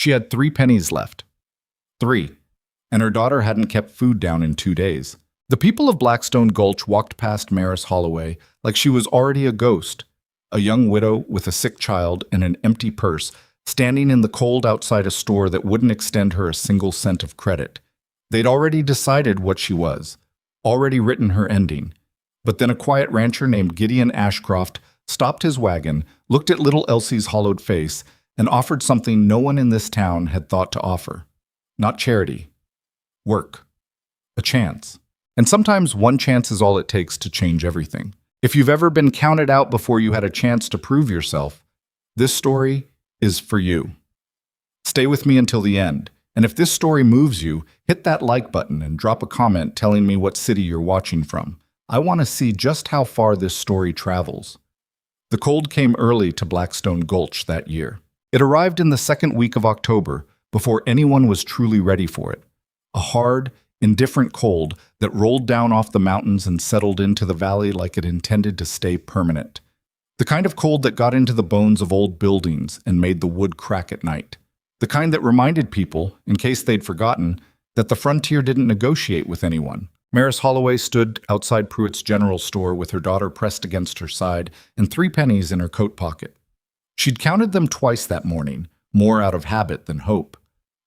She had 3 pennies left. 3. And her daughter hadn't kept food down in 2 days. The people of Blackstone Gulch walked past Maris Holloway like she was already a ghost, a young widow with a sick child and an empty purse, standing in the cold outside a store that wouldn't extend her a single cent of credit. They'd already decided what she was, already written her ending. But then a quiet rancher named Gideon Ashcroft stopped his wagon, looked at little Elsie's hollowed face, and offered something no one in this town had thought to offer. Not charity. Work. A chance. And sometimes one chance is all it takes to change everything. If you've ever been counted out before you had a chance to prove yourself, this story is for you. Stay with me until the end. And if this story moves you, hit that like button and drop a comment telling me what city you're watching from. I want to see just how far this story travels. The cold came early to Blackstone Gulch that year. It arrived in the second week of October, before anyone was truly ready for it. A hard, indifferent cold that rolled down off the mountains and settled into the valley like it intended to stay permanent. The kind of cold that got into the bones of old buildings and made the wood crack at night. The kind that reminded people, in case they'd forgotten, that the frontier didn't negotiate with anyone. Maris Holloway stood outside Pruitt's general store with her daughter pressed against her side and 3 pennies in her coat pocket. She'd counted them twice that morning, more out of habit than hope.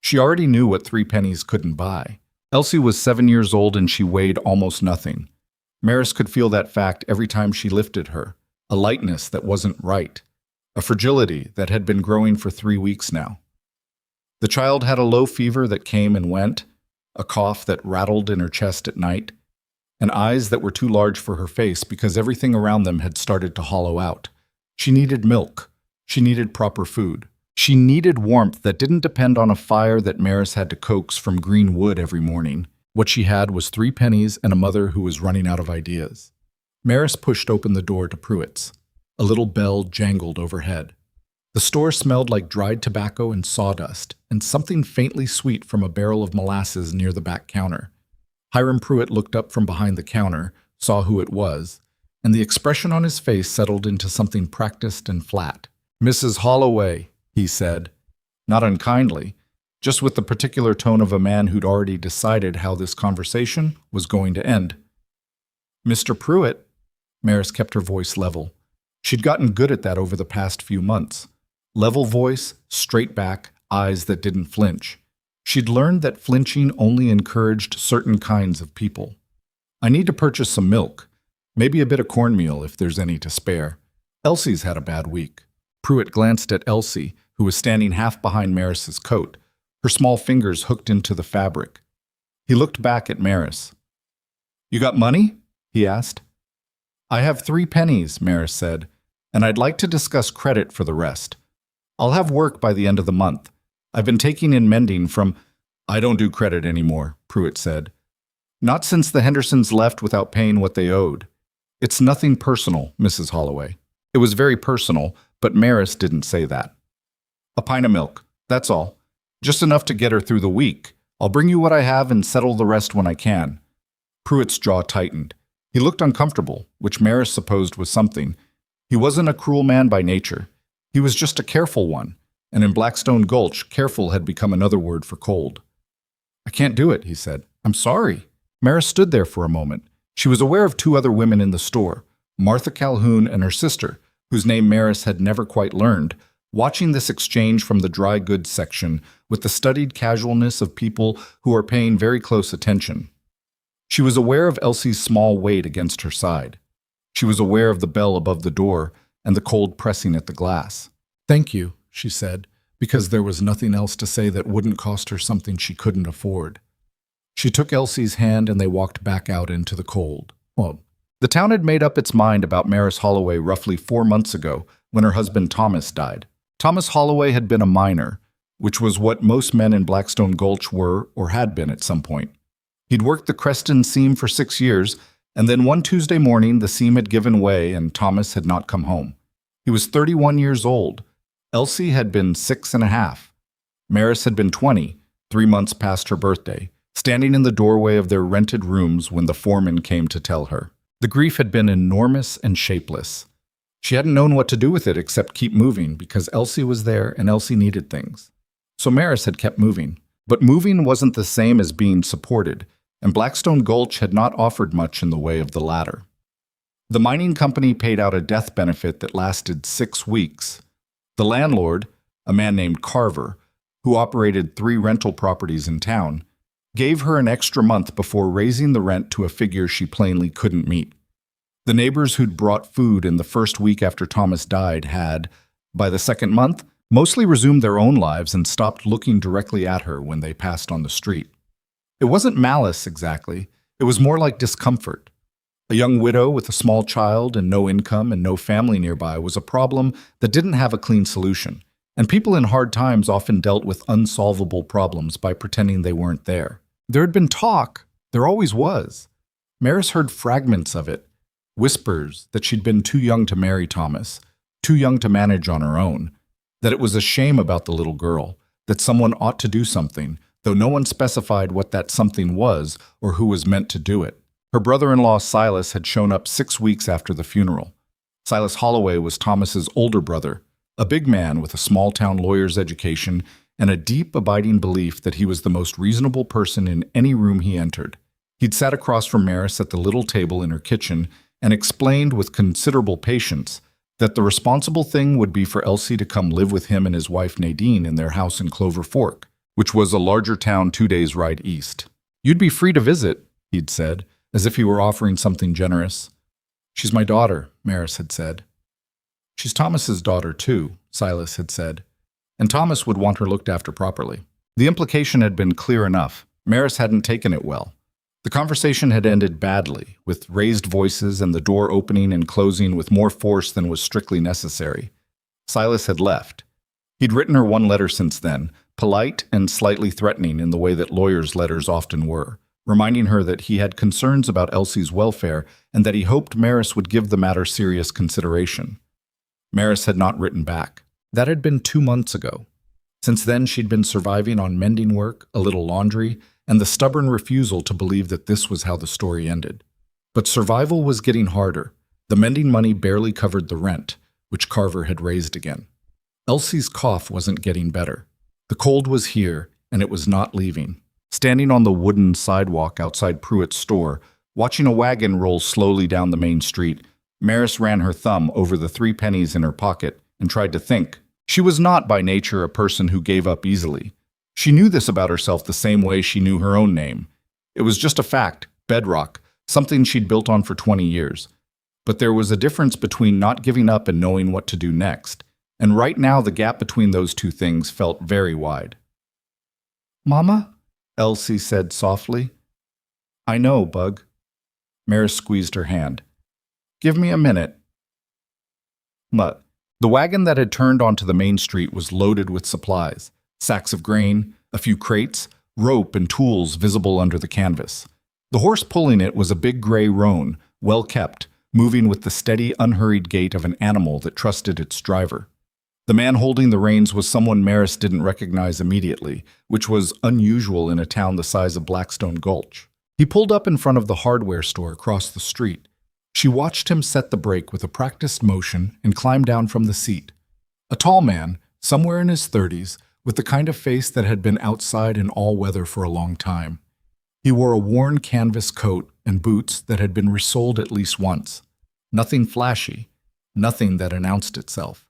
She already knew what 3 pennies couldn't buy. Elsie was 7 years old and she weighed almost nothing. Maris could feel that fact every time she lifted her, a lightness that wasn't right, a fragility that had been growing for 3 weeks now. The child had a low fever that came and went, a cough that rattled in her chest at night, and eyes that were too large for her face because everything around them had started to hollow out. She needed milk. She needed proper food. She needed warmth that didn't depend on a fire that Maris had to coax from green wood every morning. What she had was 3 pennies and a mother who was running out of ideas. Maris pushed open the door to Pruitt's. A little bell jangled overhead. The store smelled like dried tobacco and sawdust, and something faintly sweet from a barrel of molasses near the back counter. Hiram Pruitt looked up from behind the counter, saw who it was, and the expression on his face settled into something practiced and flat. "Mrs. Holloway," he said, not unkindly, just with the particular tone of a man who'd already decided how this conversation was going to end. "Mr. Pruitt," Maris kept her voice level. She'd gotten good at that over the past few months. Level voice, straight back, eyes that didn't flinch. She'd learned that flinching only encouraged certain kinds of people. "I need to purchase some milk, maybe a bit of cornmeal if there's any to spare. Elsie's had a bad week." Pruitt glanced at Elsie, who was standing half behind Maris's coat, her small fingers hooked into the fabric. He looked back at Maris. "You got money?" he asked. "I have 3 pennies, Maris said, "and I'd like to discuss credit for the rest. I'll have work by the end of the month. I've been taking in mending from—" "I don't do credit anymore," Pruitt said. "Not since the Hendersons left without paying what they owed. It's nothing personal, Mrs. Holloway." It was very personal, but Maris didn't say that. "A pint of milk, that's all. Just enough to get her through the week. I'll bring you what I have and settle the rest when I can." Pruitt's jaw tightened. He looked uncomfortable, which Maris supposed was something. He wasn't a cruel man by nature. He was just a careful one, and in Blackstone Gulch, careful had become another word for cold. "I can't do it," he said. "I'm sorry." Maris stood there for a moment. She was aware of 2 other women in the store, Martha Calhoun and her sister, whose name Maris had never quite learned, watching this exchange from the dry goods section with the studied casualness of people who are paying very close attention. She was aware of Elsie's small weight against her side. She was aware of the bell above the door and the cold pressing at the glass. "Thank you," she said, because there was nothing else to say that wouldn't cost her something she couldn't afford. She took Elsie's hand and they walked back out into the cold. The town had made up its mind about Maris Holloway roughly 4 months ago when her husband Thomas died. Thomas Holloway had been a miner, which was what most men in Blackstone Gulch were or had been at some point. He'd worked the Creston seam for 6 years, and then one Tuesday morning the seam had given way and Thomas had not come home. He was 31 years old. Elsie had been 6.5. Maris had been 20, 3 months past her birthday, standing in the doorway of their rented rooms when the foreman came to tell her. The grief had been enormous and shapeless. She hadn't known what to do with it except keep moving because Elsie was there and Elsie needed things. So Maris had kept moving. But moving wasn't the same as being supported, and Blackstone Gulch had not offered much in the way of the latter. The mining company paid out a death benefit that lasted 6 weeks. The landlord, a man named Carver, who operated 3 rental properties in town, gave her an extra month before raising the rent to a figure she plainly couldn't meet. The neighbors who'd brought food in the first week after Thomas died had, by the second month, mostly resumed their own lives and stopped looking directly at her when they passed on the street. It wasn't malice exactly, it was more like discomfort. A young widow with a small child and no income and no family nearby was a problem that didn't have a clean solution, and people in hard times often dealt with unsolvable problems by pretending they weren't there. There had been talk, there always was. Maris heard fragments of it, whispers that she'd been too young to marry Thomas, too young to manage on her own, that it was a shame about the little girl, that someone ought to do something, though no one specified what that something was or who was meant to do it. Her brother-in-law Silas had shown up 6 weeks after the funeral. Silas Holloway was Thomas's older brother, a big man with a small-town lawyer's education and a deep, abiding belief that he was the most reasonable person in any room he entered. He'd sat across from Maris at the little table in her kitchen and explained with considerable patience that the responsible thing would be for Elsie to come live with him and his wife Nadine in their house in Clover Fork, which was a larger town 2 days' ride east. "You'd be free to visit," he'd said, as if he were offering something generous. "She's my daughter," Maris had said. "She's Thomas's daughter, too," Silas had said, and Thomas would want her looked after properly. The implication had been clear enough. Maris hadn't taken it well. The conversation had ended badly, with raised voices and the door opening and closing with more force than was strictly necessary. Silas had left. He'd written her one letter since then, polite and slightly threatening in the way that lawyers' letters often were, reminding her that he had concerns about Elsie's welfare and that he hoped Maris would give the matter serious consideration. Maris had not written back. That had been 2 months ago. Since then, she'd been surviving on mending work, a little laundry, and the stubborn refusal to believe that this was how the story ended. But survival was getting harder. The mending money barely covered the rent, which Carver had raised again. Elsie's cough wasn't getting better. The cold was here, and it was not leaving. Standing on the wooden sidewalk outside Pruitt's store, watching a wagon roll slowly down the main street, Maris ran her thumb over the 3 pennies in her pocket and tried to think. She was not by nature a person who gave up easily. She knew this about herself the same way she knew her own name. It was just a fact, bedrock, something she'd built on for 20 years. But there was a difference between not giving up and knowing what to do next, and right now the gap between those two things felt very wide. "Mama?" Elsie said softly. "I know, Bug." Maris squeezed her hand. "Give me a minute." But the wagon that had turned onto the main street was loaded with supplies. Sacks of grain, a few crates, rope and tools visible under the canvas. The horse pulling it was a big gray roan, well kept, moving with the steady, unhurried gait of an animal that trusted its driver. The man holding the reins was someone Maris didn't recognize immediately, which was unusual in a town the size of Blackstone Gulch. He pulled up in front of the hardware store across the street. She watched him set the brake with a practiced motion and climb down from the seat. A tall man, somewhere in his 30s, with the kind of face that had been outside in all weather for a long time. He wore a worn canvas coat and boots that had been resoled at least once. Nothing flashy, nothing that announced itself.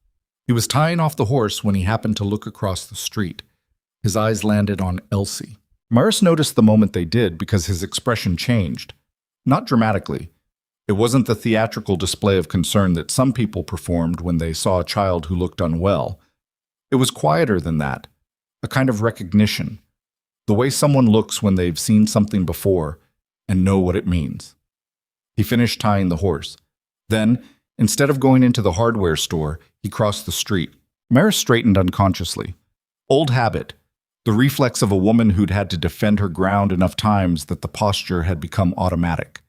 He was tying off the horse when he happened to look across the street. His eyes landed on Elsie. Maris noticed the moment they did because his expression changed. Not dramatically. It wasn't the theatrical display of concern that some people performed when they saw a child who looked unwell. It was quieter than that, a kind of recognition, the way someone looks when they've seen something before and know what it means. He finished tying the horse. Then, instead of going into the hardware store, he crossed the street. Maris straightened unconsciously. Old habit, the reflex of a woman who'd had to defend her ground enough times that the posture had become automatic.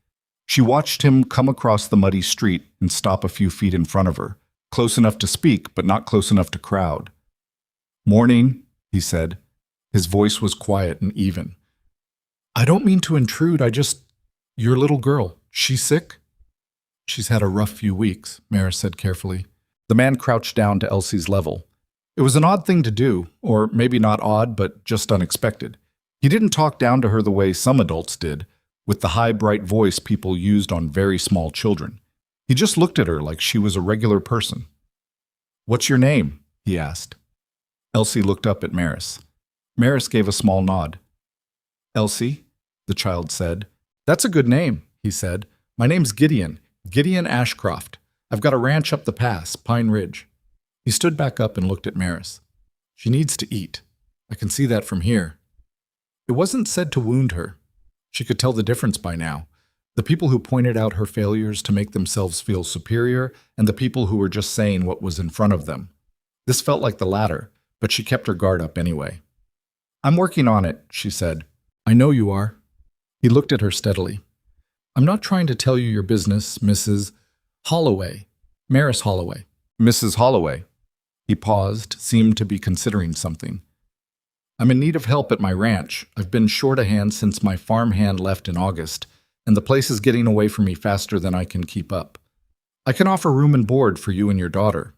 She watched him come across the muddy street and stop a few feet in front of her, close enough to speak but not close enough to crowd. "Morning," he said. His voice was quiet and even. "I don't mean to intrude, your little girl, she's sick?" "She's had a rough few weeks," Maris said carefully. The man crouched down to Elsie's level. It was an odd thing to do, or maybe not odd, but just unexpected. He didn't talk down to her the way some adults did, with the high, bright voice people used on very small children. He just looked at her like she was a regular person. "What's your name?" he asked. Elsie looked up at Maris. Maris gave a small nod. "Elsie," the child said. "That's a good name," he said. "My name's Gideon, Gideon Ashcroft. I've got a ranch up the pass, Pine Ridge." He stood back up and looked at Maris. "She needs to eat. I can see that from here." It wasn't said to wound her. She could tell the difference by now. The people who pointed out her failures to make themselves feel superior, and the people who were just saying what was in front of them. This felt like the latter, but she kept her guard up anyway. "I'm working on it," she said. "I know you are." He looked at her steadily. "I'm not trying to tell you your business, Mrs. Holloway. Maris Holloway." "Mrs. Holloway." He paused, seemed to be considering something. "I'm in need of help at my ranch. I've been short a hand since my farm hand left in August, and the place is getting away from me faster than I can keep up. I can offer room and board for you and your daughter.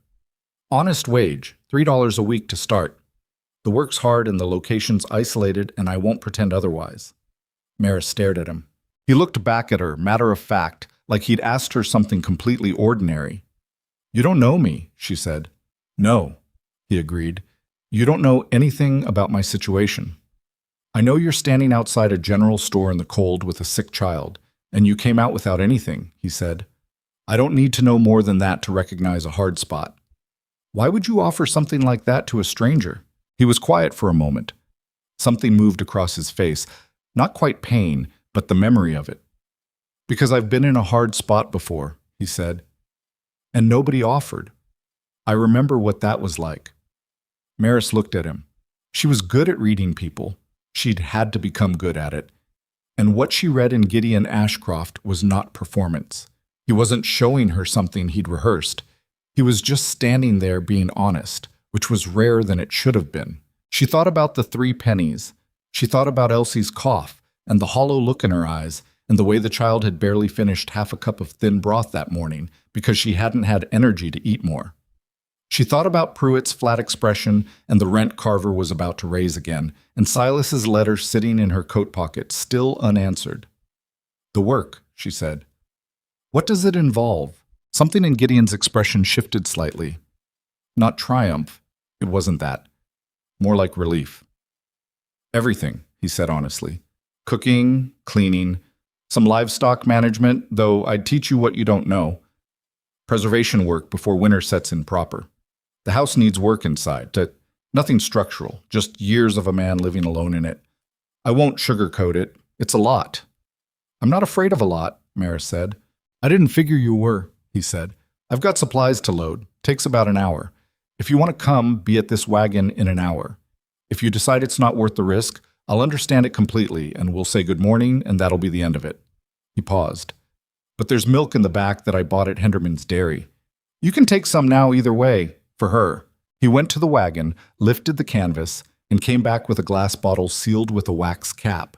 Honest wage, $3 a week to start. The work's hard and the location's isolated, and I won't pretend otherwise." Maris stared at him. He looked back at her, matter of fact, like he'd asked her something completely ordinary. "You don't know me," she said. "No," he agreed. "You don't know anything about my situation. I know you're standing outside a general store in the cold with a sick child, and you came out without anything," he said. "I don't need to know more than that to recognize a hard spot. Why would you offer something like that to a stranger?" He was quiet for a moment. Something moved across his face, not quite pain, but the memory of it. "Because I've been in a hard spot before," he said, "and nobody offered. I remember what that was like." Maris looked at him. She was good at reading people. She'd had to become good at it. And what she read in Gideon Ashcroft was not performance. He wasn't showing her something he'd rehearsed. He was just standing there being honest, which was rarer than it should have been. She thought about the 3 pennies. She thought about Elsie's cough, and the hollow look in her eyes, and the way the child had barely finished half a cup of thin broth that morning because she hadn't had energy to eat more. She thought about Pruitt's flat expression and the rent Carver was about to raise again, and Silas's letter sitting in her coat pocket, still unanswered. "The work," she said. "What does it involve?" Something in Gideon's expression shifted slightly. Not triumph. It wasn't that. More like relief. "Everything," he said honestly. "Cooking, cleaning, some livestock management, though I'd teach you what you don't know. Preservation work before winter sets in proper. The house needs work inside. Nothing structural, just years of a man living alone in it. I won't sugarcoat it. It's a lot." "I'm not afraid of a lot," Maris said. "I didn't figure you were," he said. "I've got supplies to load. Takes about an hour. If you want to come, be at this wagon in an hour. If you decide it's not worth the risk, I'll understand it completely, and we'll say good morning, and that'll be the end of it." He paused. "But there's milk in the back that I bought at Henderman's Dairy. You can take some now either way, for her." He went to the wagon, lifted the canvas, and came back with a glass bottle sealed with a wax cap.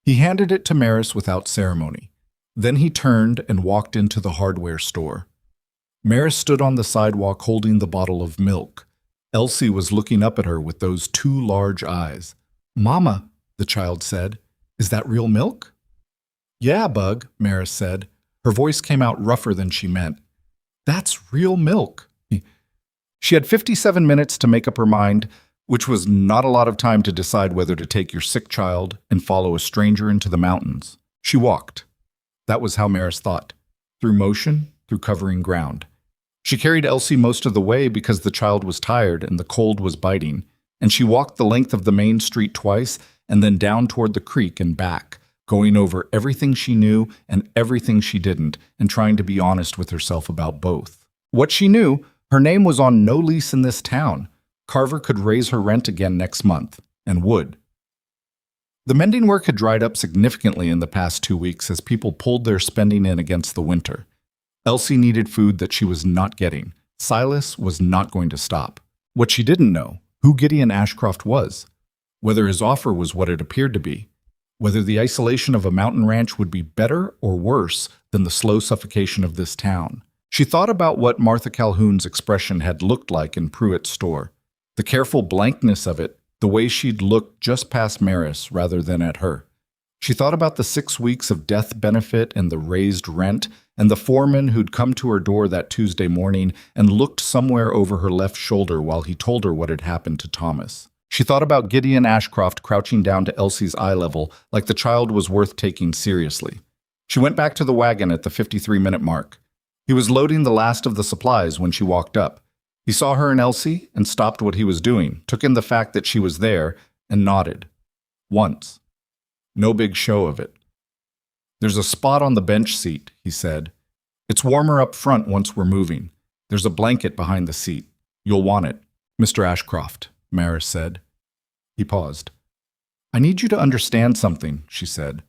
He handed it to Maris without ceremony. Then he turned and walked into the hardware store. Maris stood on the sidewalk holding the bottle of milk. Elsie was looking up at her with those 2 large eyes. "Mama," the child said, "is that real milk?" "Yeah, Bug," Maris said. Her voice came out rougher than she meant. "That's real milk." She had 57 minutes to make up her mind, which was not a lot of time to decide whether to take your sick child and follow a stranger into the mountains. She walked. That was how Maris thought. Through motion, through covering ground. She carried Elsie most of the way because the child was tired and the cold was biting, and she walked the length of the main street twice and then down toward the creek and back, going over everything she knew and everything she didn't, and trying to be honest with herself about both. What she knew, her name was on no lease in this town. Carver could raise her rent again next month, and would. The mending work had dried up significantly in the past 2 weeks as people pulled their spending in against the winter. Elsie needed food that she was not getting. Silas was not going to stop. What she didn't know, who Gideon Ashcroft was, whether his offer was what it appeared to be, whether the isolation of a mountain ranch would be better or worse than the slow suffocation of this town. She thought about what Martha Calhoun's expression had looked like in Pruitt's store. The careful blankness of it, the way she'd looked just past Maris rather than at her. She thought about the 6 weeks of death benefit and the raised rent, and the foreman who'd come to her door that Tuesday morning and looked somewhere over her left shoulder while he told her what had happened to Thomas. She thought about Gideon Ashcroft crouching down to Elsie's eye level like the child was worth taking seriously. She went back to the wagon at the 53-minute mark. He was loading the last of the supplies when she walked up. He saw her and Elsie and stopped what he was doing, took in the fact that she was there, and nodded. Once. No big show of it. "There's a spot on the bench seat," he said. "It's warmer up front once we're moving. There's a blanket behind the seat. You'll want it." "Mr. Ashcroft," Maris said. He paused. "I need you to understand something," she said.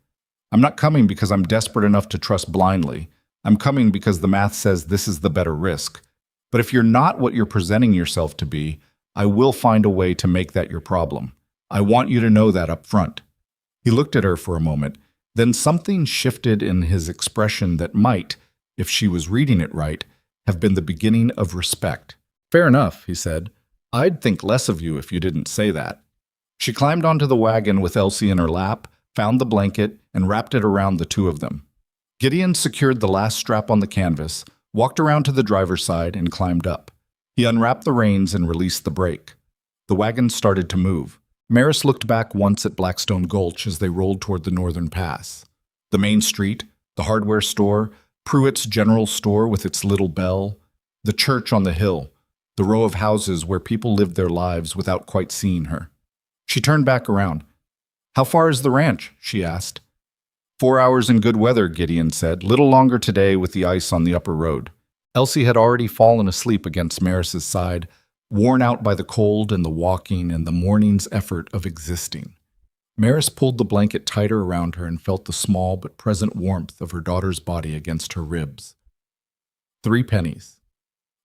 "I'm not coming because I'm desperate enough to trust blindly. I'm coming because the math says this is the better risk. But if you're not what you're presenting yourself to be, I will find a way to make that your problem. I want you to know that up front." He looked at her for a moment. Then something shifted in his expression that might, if she was reading it right, have been the beginning of respect. "Fair enough," he said. "I'd think less of you if you didn't say that." She climbed onto the wagon with Elsie in her lap, found the blanket, and wrapped it around the two of them. Gideon secured the last strap on the canvas, walked around to the driver's side, and climbed up. He unwrapped the reins and released the brake. The wagon started to move. Maris looked back once at Blackstone Gulch as they rolled toward the northern pass. The main street, the hardware store, Pruitt's general store with its little bell, the church on the hill, the row of houses where people lived their lives without quite seeing her. She turned back around. "How far is the ranch?" she asked. 4 hours in good weather, Gideon said. "Little longer today with the ice on the upper road." Elsie had already fallen asleep against Maris's side, worn out by the cold and the walking and the morning's effort of existing. Maris pulled the blanket tighter around her and felt the small but present warmth of her daughter's body against her ribs. 3 pennies.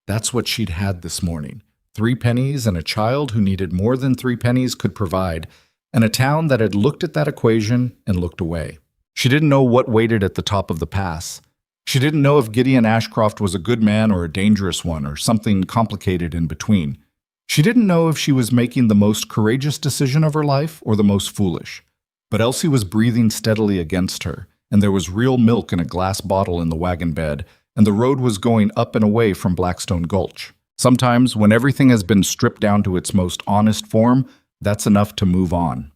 That's what she'd had this morning. 3 pennies and a child who needed more than 3 pennies could provide, and a town that had looked at that equation and looked away. She didn't know what waited at the top of the pass. She didn't know if Gideon Ashcroft was a good man or a dangerous one or something complicated in between. She didn't know if she was making the most courageous decision of her life or the most foolish. But Elsie was breathing steadily against her, and there was real milk in a glass bottle in the wagon bed, and the road was going up and away from Blackstone Gulch. Sometimes, when everything has been stripped down to its most honest form, that's enough to move on.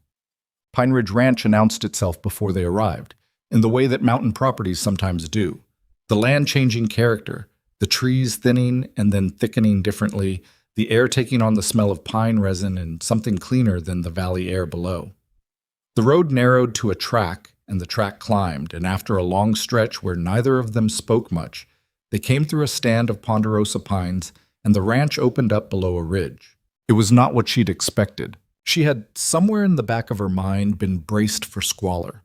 Pine Ridge Ranch announced itself before they arrived, in the way that mountain properties sometimes do. The land changing character, the trees thinning and then thickening differently, the air taking on the smell of pine resin and something cleaner than the valley air below. The road narrowed to a track, and the track climbed, and after a long stretch where neither of them spoke much, they came through a stand of ponderosa pines, and the ranch opened up below a ridge. It was not what she'd expected. She had, somewhere in the back of her mind, been braced for squalor.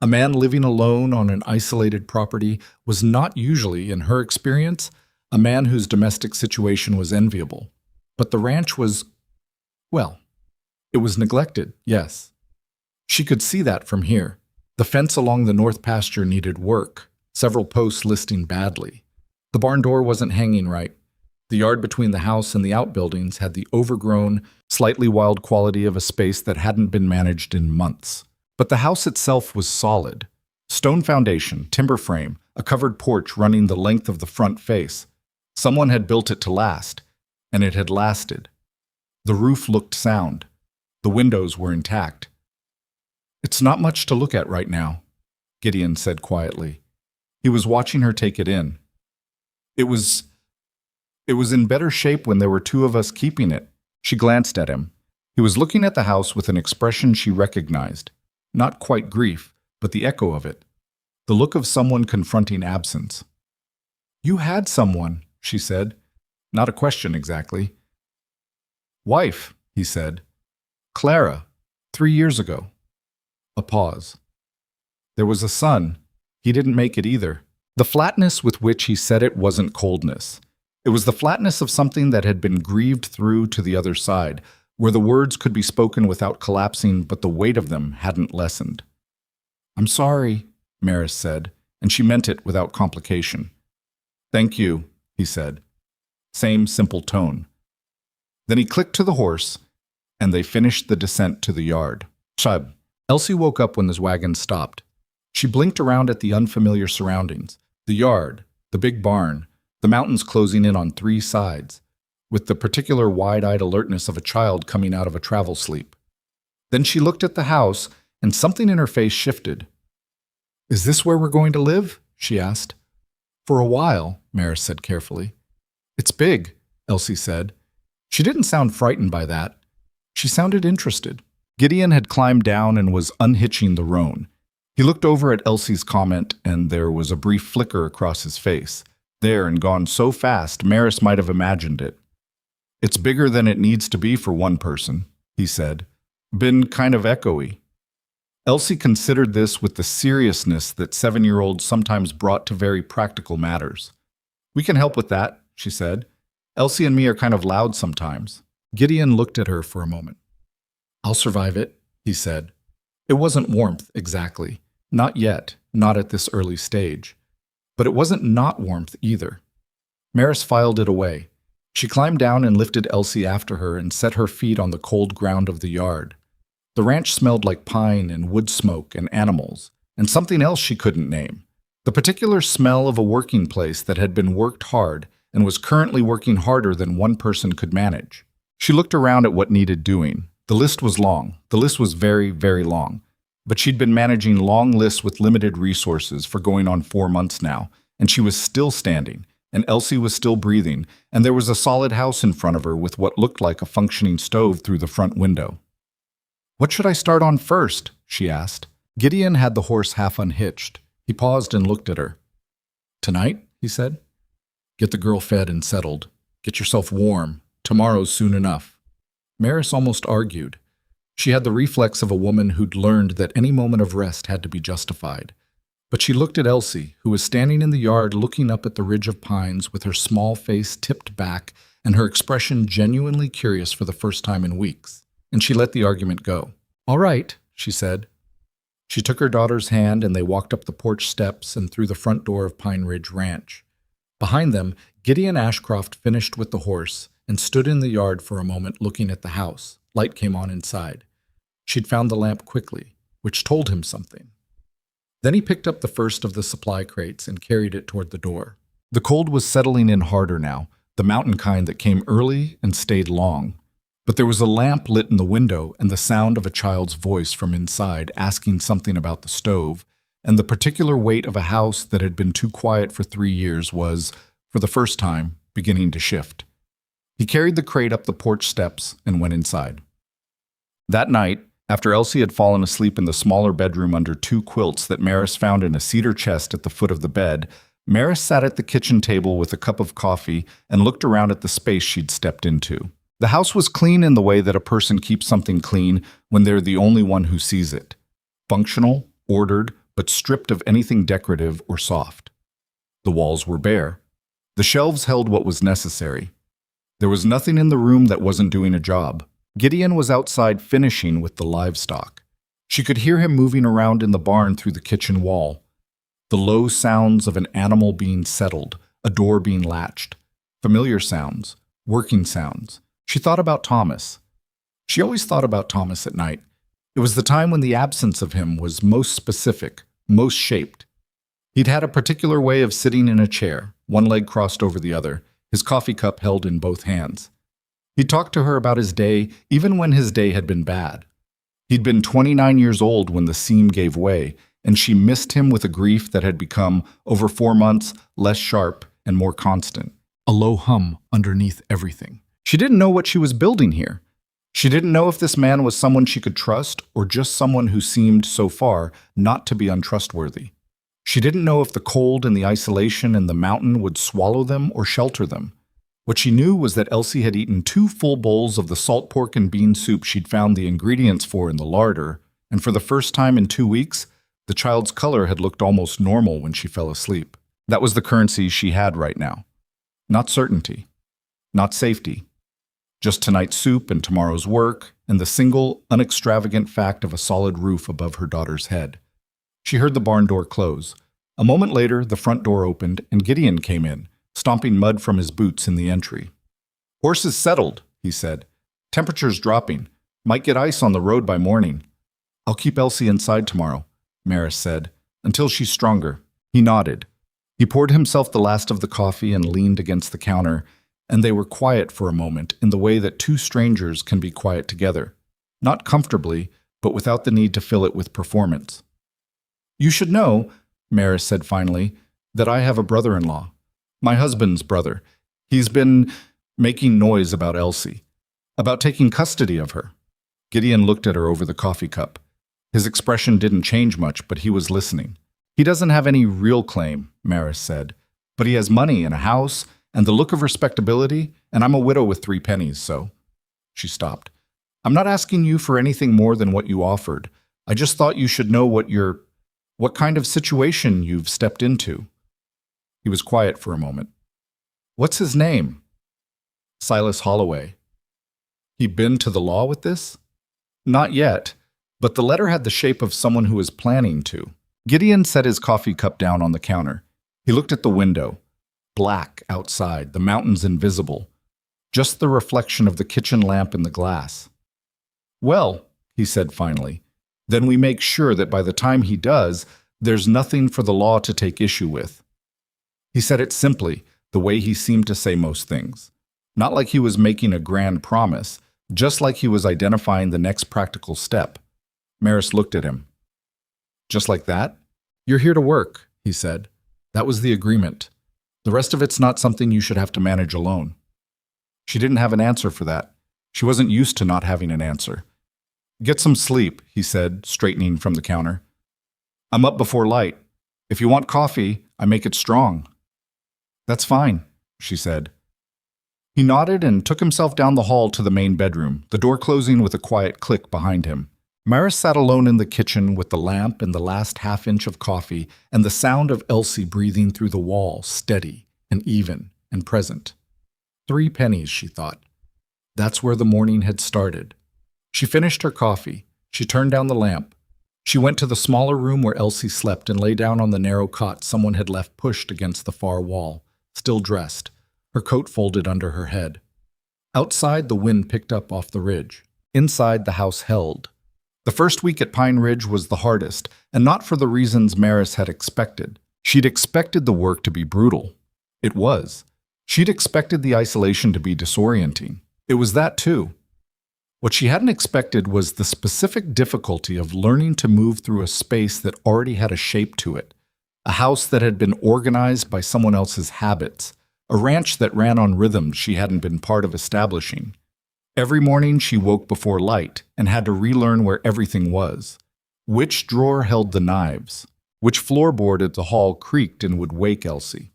A man living alone on an isolated property was not usually, in her experience, a man whose domestic situation was enviable. But the ranch was, well, it was neglected, yes. She could see that from here. The fence along the north pasture needed work, several posts listing badly. The barn door wasn't hanging right. The yard between the house and the outbuildings had the overgrown, slightly wild quality of a space that hadn't been managed in months. But the house itself was solid. Stone foundation, timber frame, a covered porch running the length of the front face. Someone had built it to last, and it had lasted. The roof looked sound. The windows were intact. "It's not much to look at right now," Gideon said quietly. He was watching her take it in. It was in better shape when there were 2 of us keeping it." She glanced at him. He was looking at the house with an expression she recognized. Not quite grief, but the echo of it. The look of someone confronting absence. "You had someone," she said. Not a question exactly. "Wife," he said. "Clara, 3 years ago." A pause. "There was a son. He didn't make it either." The flatness with which he said it wasn't coldness. It was the flatness of something that had been grieved through to the other side, where the words could be spoken without collapsing, but the weight of them hadn't lessened. "I'm sorry," Maris said, and she meant it without complication. "Thank you," he said. Same simple tone. Then he clicked to the horse, and they finished the descent to the yard. Chub. Elsie woke up when this wagon stopped. She blinked around at the unfamiliar surroundings. The yard, the big barn, the mountains closing in on three sides, with the particular wide-eyed alertness of a child coming out of a travel sleep. Then she looked at the house, and something in her face shifted. "Is this where we're going to live?" she asked. "For a while," Maris said carefully. "It's big," Elsie said. She didn't sound frightened by that. She sounded interested. Gideon had climbed down and was unhitching the roan. He looked over at Elsie's comment, and there was a brief flicker across his face. There and gone so fast, Maris might have imagined it. "It's bigger than it needs to be for one person," he said. "Been kind of echoey." Elsie considered this with the seriousness that 7-year-olds sometimes brought to very practical matters. "We can help with that," she said. "Elsie and me are kind of loud sometimes." Gideon looked at her for a moment. "I'll survive it," he said. It wasn't warmth, exactly. Not yet, not at this early stage. But it wasn't not warmth either. Maris filed it away. She climbed down and lifted Elsie after her and set her feet on the cold ground of the yard. The ranch smelled like pine and wood smoke and animals, and something else she couldn't name. The particular smell of a working place that had been worked hard and was currently working harder than one person could manage. She looked around at what needed doing. The list was long. The list was very, very long. But she'd been managing long lists with limited resources for going on 4 months now, and she was still standing, and Elsie was still breathing, and there was a solid house in front of her with what looked like a functioning stove through the front window. "What should I start on first?" she asked. Gideon had the horse half unhitched. He paused and looked at her. "Tonight," he said. "Get the girl fed and settled. Get yourself warm. Tomorrow's soon enough." Maris almost argued. She had the reflex of a woman who'd learned that any moment of rest had to be justified. But she looked at Elsie, who was standing in the yard looking up at the ridge of pines with her small face tipped back and her expression genuinely curious for the first time in weeks, and she let the argument go. "All right," she said. She took her daughter's hand and they walked up the porch steps and through the front door of Pine Ridge Ranch. Behind them, Gideon Ashcroft finished with the horse and stood in the yard for a moment looking at the house. Light came on inside. She'd found the lamp quickly, which told him something. Then he picked up the first of the supply crates and carried it toward the door. The cold was settling in harder now, the mountain kind that came early and stayed long. But there was a lamp lit in the window and the sound of a child's voice from inside asking something about the stove, and the particular weight of a house that had been too quiet for 3 years was, for the first time, beginning to shift. He carried the crate up the porch steps and went inside. That night, after Elsie had fallen asleep in the smaller bedroom under 2 quilts that Maris found in a cedar chest at the foot of the bed, Maris sat at the kitchen table with a cup of coffee and looked around at the space she'd stepped into. The house was clean in the way that a person keeps something clean when they're the only one who sees it. Functional, ordered, but stripped of anything decorative or soft. The walls were bare. The shelves held what was necessary. There was nothing in the room that wasn't doing a job. Gideon was outside finishing with the livestock. She could hear him moving around in the barn through the kitchen wall. The low sounds of an animal being settled, a door being latched. Familiar sounds, working sounds. She thought about Thomas. She always thought about Thomas at night. It was the time when the absence of him was most specific, most shaped. He'd had a particular way of sitting in a chair, one leg crossed over the other, his coffee cup held in both hands. He talked to her about his day, even when his day had been bad. He'd been 29 years old when the seam gave way, and she missed him with a grief that had become, over 4 months, less sharp and more constant. A low hum underneath everything. She didn't know what she was building here. She didn't know if this man was someone she could trust or just someone who seemed, so far, not to be untrustworthy. She didn't know if the cold and the isolation and the mountain would swallow them or shelter them. What she knew was that Elsie had eaten 2 full bowls of the salt pork and bean soup she'd found the ingredients for in the larder, and for the first time in 2 weeks, the child's color had looked almost normal when she fell asleep. That was the currency she had right now. Not certainty. Not safety. Just tonight's soup and tomorrow's work, and the single, unextravagant fact of a solid roof above her daughter's head. She heard the barn door close. A moment later, the front door opened, and Gideon came in, stomping mud from his boots in the entry. "Horse is settled," he said. Temperature's dropping. Might get ice on the road by morning. I'll keep Elsie inside tomorrow, Maris said, until she's stronger. He nodded. He poured himself the last of the coffee and leaned against the counter, and they were quiet for a moment in the way that two strangers can be quiet together. Not comfortably, but without the need to fill it with performance. You should know, Maris said finally, that I have a brother-in-law. My husband's brother. He's been making noise about Elsie, about taking custody of her. Gideon looked at her over the coffee cup. His expression didn't change much, but he was listening. He doesn't have any real claim, Maris said, but he has money and a house and the look of respectability, and I'm a widow with 3 pennies, so... She stopped. I'm not asking you for anything more than what you offered. I just thought you should know what kind of situation you've stepped into. He was quiet for a moment. What's his name? Silas Holloway. He been to the law with this? Not yet, but the letter had the shape of someone who was planning to. Gideon set his coffee cup down on the counter. He looked at the window. Black outside, the mountains invisible. Just the reflection of the kitchen lamp in the glass. Well, he said finally, then we make sure that by the time he does, there's nothing for the law to take issue with. He said it simply, the way he seemed to say most things. Not like he was making a grand promise, just like he was identifying the next practical step. Maris looked at him. Just like that? You're here to work, he said. That was the agreement. The rest of it's not something you should have to manage alone. She didn't have an answer for that. She wasn't used to not having an answer. Get some sleep, he said, straightening from the counter. I'm up before light. If you want coffee, I make it strong. That's fine, she said. He nodded and took himself down the hall to the main bedroom, the door closing with a quiet click behind him. Maris sat alone in the kitchen with the lamp and the last half-inch of coffee and the sound of Elsie breathing through the wall, steady and even and present. 3 pennies, she thought. That's where the morning had started. She finished her coffee. She turned down the lamp. She went to the smaller room where Elsie slept and lay down on the narrow cot someone had left pushed against the far wall, still dressed, her coat folded under her head. Outside, the wind picked up off the ridge. Inside, the house held. The first week at Pine Ridge was the hardest, and not for the reasons Maris had expected. She'd expected the work to be brutal. It was. She'd expected the isolation to be disorienting. It was that too. What she hadn't expected was the specific difficulty of learning to move through a space that already had a shape to it, a house that had been organized by someone else's habits, a ranch that ran on rhythms she hadn't been part of establishing. Every morning she woke before light and had to relearn where everything was. Which drawer held the knives? Which floorboard at the hall creaked and would wake Elsie?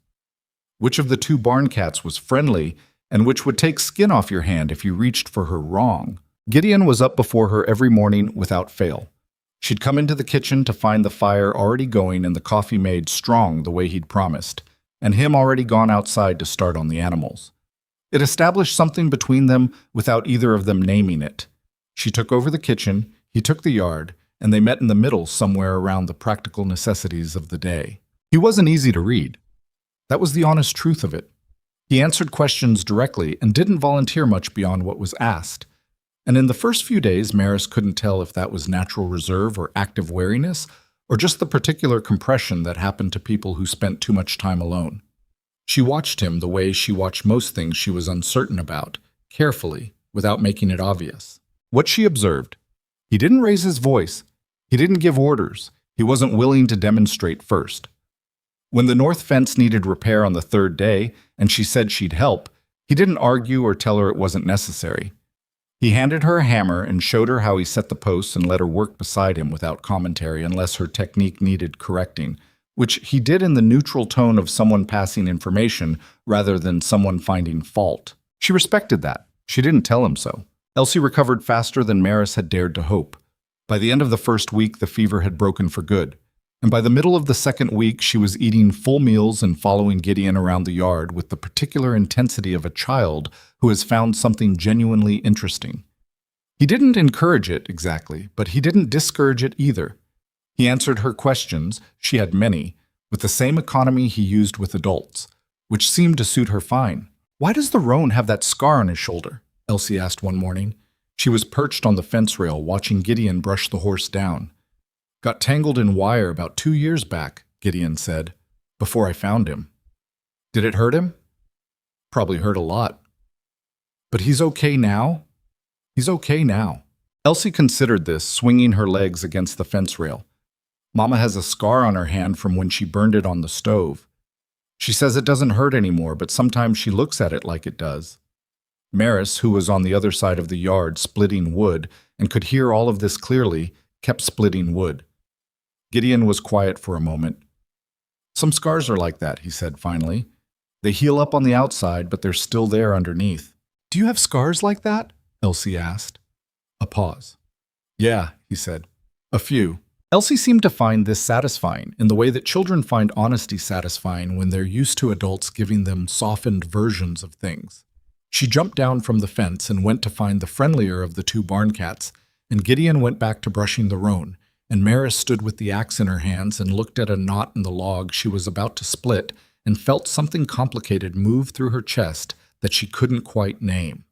Which of the 2 barn cats was friendly and which would take skin off your hand if you reached for her wrong? Gideon was up before her every morning without fail. She'd come into the kitchen to find the fire already going and the coffee made strong the way he'd promised, and him already gone outside to start on the animals. It established something between them without either of them naming it. She took over the kitchen, he took the yard, and they met in the middle somewhere around the practical necessities of the day. He wasn't easy to read. That was the honest truth of it. He answered questions directly and didn't volunteer much beyond what was asked. And in the first few days, Maris couldn't tell if that was natural reserve or active wariness, or just the particular compression that happened to people who spent too much time alone. She watched him the way she watched most things she was uncertain about, carefully, without making it obvious. What she observed: he didn't raise his voice. He didn't give orders. He wasn't willing to demonstrate first. When the north fence needed repair on the 3rd day, and she said she'd help, he didn't argue or tell her it wasn't necessary. He handed her a hammer and showed her how he set the posts and let her work beside him without commentary unless her technique needed correcting, which he did in the neutral tone of someone passing information rather than someone finding fault. She respected that. She didn't tell him so. Elsie recovered faster than Maris had dared to hope. By the end of the first week, the fever had broken for good. And by the middle of the second week, she was eating full meals and following Gideon around the yard with the particular intensity of a child who has found something genuinely interesting. He didn't encourage it exactly, but he didn't discourage it either. He answered her questions, she had many, with the same economy he used with adults, which seemed to suit her fine. Why does the roan have that scar on his shoulder? Elsie asked one morning. She was perched on the fence rail watching Gideon brush the horse down. Got tangled in wire about 2 years back, Gideon said, before I found him. Did it hurt him? Probably hurt a lot. But he's okay now? He's okay now. Elsie considered this, swinging her legs against the fence rail. Mama has a scar on her hand from when she burned it on the stove. She says it doesn't hurt anymore, but sometimes she looks at it like it does. Maris, who was on the other side of the yard splitting wood and could hear all of this clearly, kept splitting wood. Gideon was quiet for a moment. Some scars are like that, he said finally. They heal up on the outside, but they're still there underneath. Do you have scars like that? Elsie asked. A pause. Yeah, he said. A few. Elsie seemed to find this satisfying in the way that children find honesty satisfying when they're used to adults giving them softened versions of things. She jumped down from the fence and went to find the friendlier of the two barn cats, and Gideon went back to brushing the roan, and Maris stood with the axe in her hands and looked at a knot in the log she was about to split and felt something complicated move through her chest that she couldn't quite name.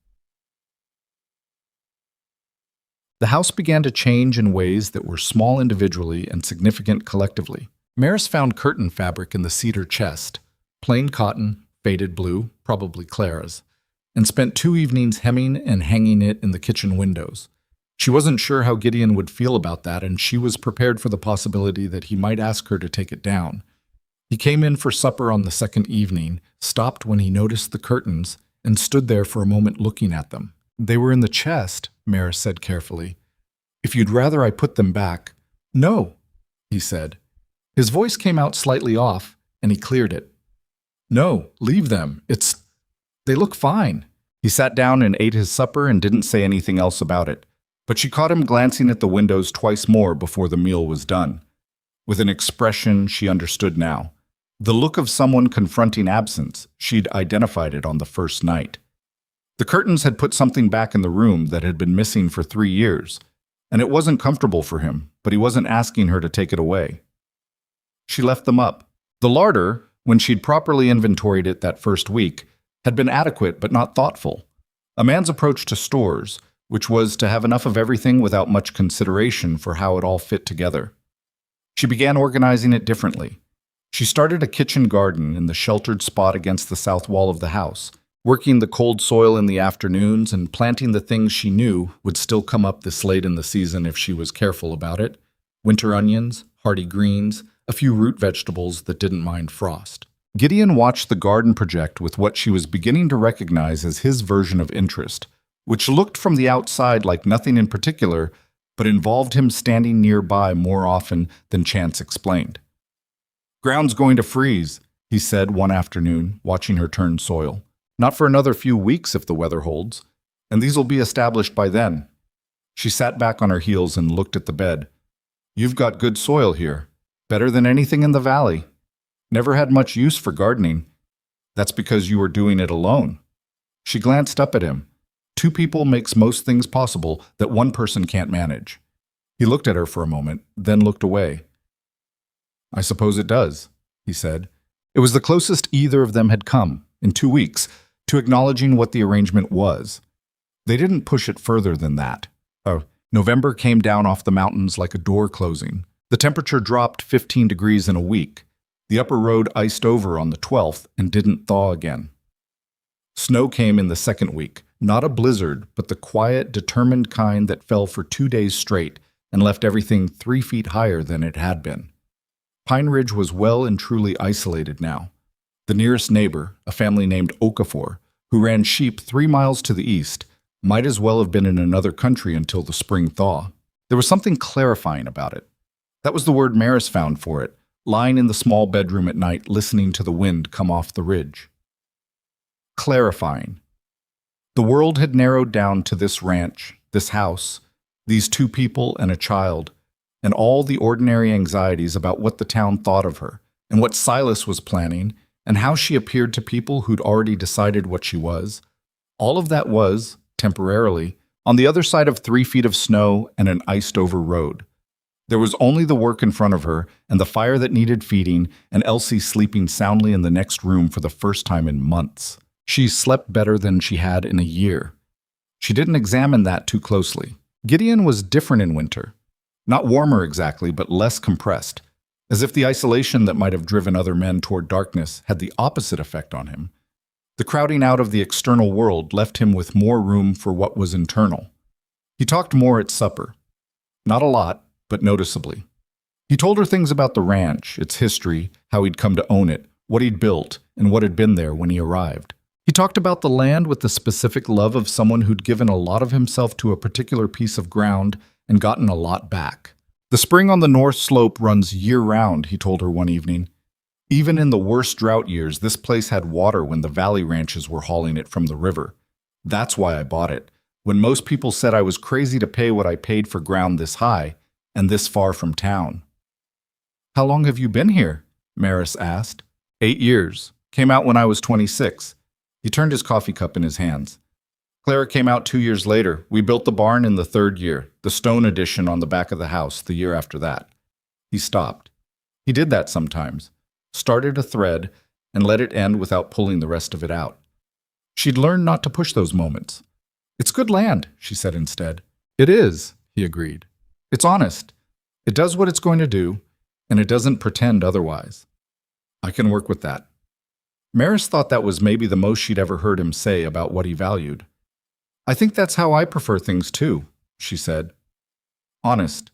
The house began to change in ways that were small individually and significant collectively. Maris found curtain fabric in the cedar chest, plain cotton, faded blue, probably Clara's, and spent 2 evenings hemming and hanging it in the kitchen windows. She wasn't sure how Gideon would feel about that, and she was prepared for the possibility that he might ask her to take it down. He came in for supper on the second evening, stopped when he noticed the curtains, and stood there for a moment looking at them. They were in the chest, Maris said carefully. If you'd rather I put them back. No, he said. His voice came out slightly off, and he cleared it. No, leave them. They look fine. He sat down and ate his supper and didn't say anything else about it. But she caught him glancing at the windows twice more before the meal was done. With an expression she understood now. The look of someone confronting absence, she'd identified it on the first night. The curtains had put something back in the room that had been missing for 3 years, and it wasn't comfortable for him, but he wasn't asking her to take it away. She left them up. The larder, when she'd properly inventoried it that first week, had been adequate but not thoughtful. A man's approach to stores, which was to have enough of everything without much consideration for how it all fit together. She began organizing it differently. She started a kitchen garden in the sheltered spot against the south wall of the house, working the cold soil in the afternoons and planting the things she knew would still come up this late in the season if she was careful about it. Winter onions, hardy greens, a few root vegetables that didn't mind frost. Gideon watched the garden project with what she was beginning to recognize as his version of interest, which looked from the outside like nothing in particular, but involved him standing nearby more often than chance explained. Ground's going to freeze, he said one afternoon, watching her turn soil. Not for another few weeks if the weather holds, and these'll be established by then. She sat back on her heels and looked at the bed. You've got good soil here, better than anything in the valley. Never had much use for gardening. That's because you were doing it alone. She glanced up at him. 2 people makes most things possible that one person can't manage. He looked at her for a moment, then looked away. I suppose it does, he said. It was the closest either of them had come, in 2 weeks, to acknowledging what the arrangement was. They didn't push it further than that. November came down off the mountains like a door closing. The temperature dropped 15 degrees in a week. The upper road iced over on the 12th and didn't thaw again. Snow came in the second week, not a blizzard, but the quiet, determined kind that fell for 2 days straight and left everything 3 feet higher than it had been. Pine Ridge was well and truly isolated now. The nearest neighbor, a family named Okafor, who ran sheep 3 miles to the east, might as well have been in another country until the spring thaw. There was something clarifying about it. That was the word Maris found for it, lying in the small bedroom at night listening to the wind come off the ridge. Clarifying. The world had narrowed down to this ranch, this house, these 2 people and a child, and all the ordinary anxieties about what the town thought of her, and what Silas was planning, and how she appeared to people who'd already decided what she was. All of that was, temporarily, on the other side of 3 feet of snow and an iced-over road. There was only the work in front of her, and the fire that needed feeding, and Elsie sleeping soundly in the next room for the first time in months. She slept better than she had in a year. She didn't examine that too closely. Gideon was different in winter. Not warmer exactly, but less compressed, as if the isolation that might have driven other men toward darkness had the opposite effect on him. The crowding out of the external world left him with more room for what was internal. He talked more at supper. Not a lot, but noticeably. He told her things about the ranch, its history, how he'd come to own it, what he'd built, and what had been there when he arrived. He talked about the land with the specific love of someone who'd given a lot of himself to a particular piece of ground and gotten a lot back. The spring on the north slope runs year-round, he told her one evening. Even in the worst drought years, this place had water when the valley ranches were hauling it from the river. That's why I bought it. When most people said I was crazy to pay what I paid for ground this high and this far from town. How long have you been here? Maris asked. 8 years. Came out when I was 26. He turned his coffee cup in his hands. Clara came out 2 years later. We built the barn in the 3rd year, the stone addition on the back of the house the year after that. He stopped. He did that sometimes. Started a thread and let it end without pulling the rest of it out. She'd learned not to push those moments. It's good land, she said instead. It is, he agreed. It's honest. It does what it's going to do, and it doesn't pretend otherwise. I can work with that. Maris thought that was maybe the most she'd ever heard him say about what he valued. I think that's how I prefer things too, she said. Honest.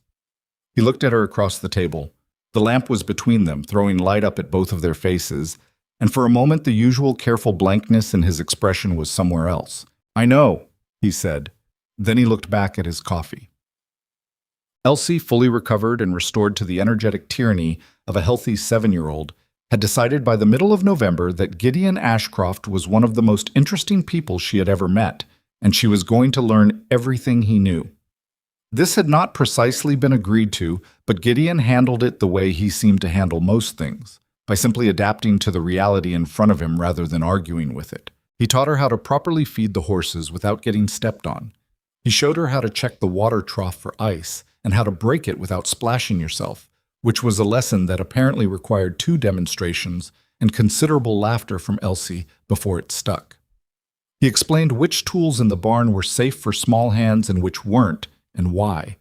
He looked at her across the table. The lamp was between them, throwing light up at both of their faces, and for a moment the usual careful blankness in his expression was somewhere else. I know, he said. Then he looked back at his coffee. Elsie, fully recovered and restored to the energetic tyranny of a healthy 7-year-old, had decided by the middle of November that Gideon Ashcroft was one of the most interesting people she had ever met, and she was going to learn everything he knew. This had not precisely been agreed to, but Gideon handled it the way he seemed to handle most things, by simply adapting to the reality in front of him rather than arguing with it. He taught her how to properly feed the horses without getting stepped on. He showed her how to check the water trough for ice and how to break it without splashing yourself, which was a lesson that apparently required 2 demonstrations and considerable laughter from Elsie before it stuck. He explained which tools in the barn were safe for small hands and which weren't, and why.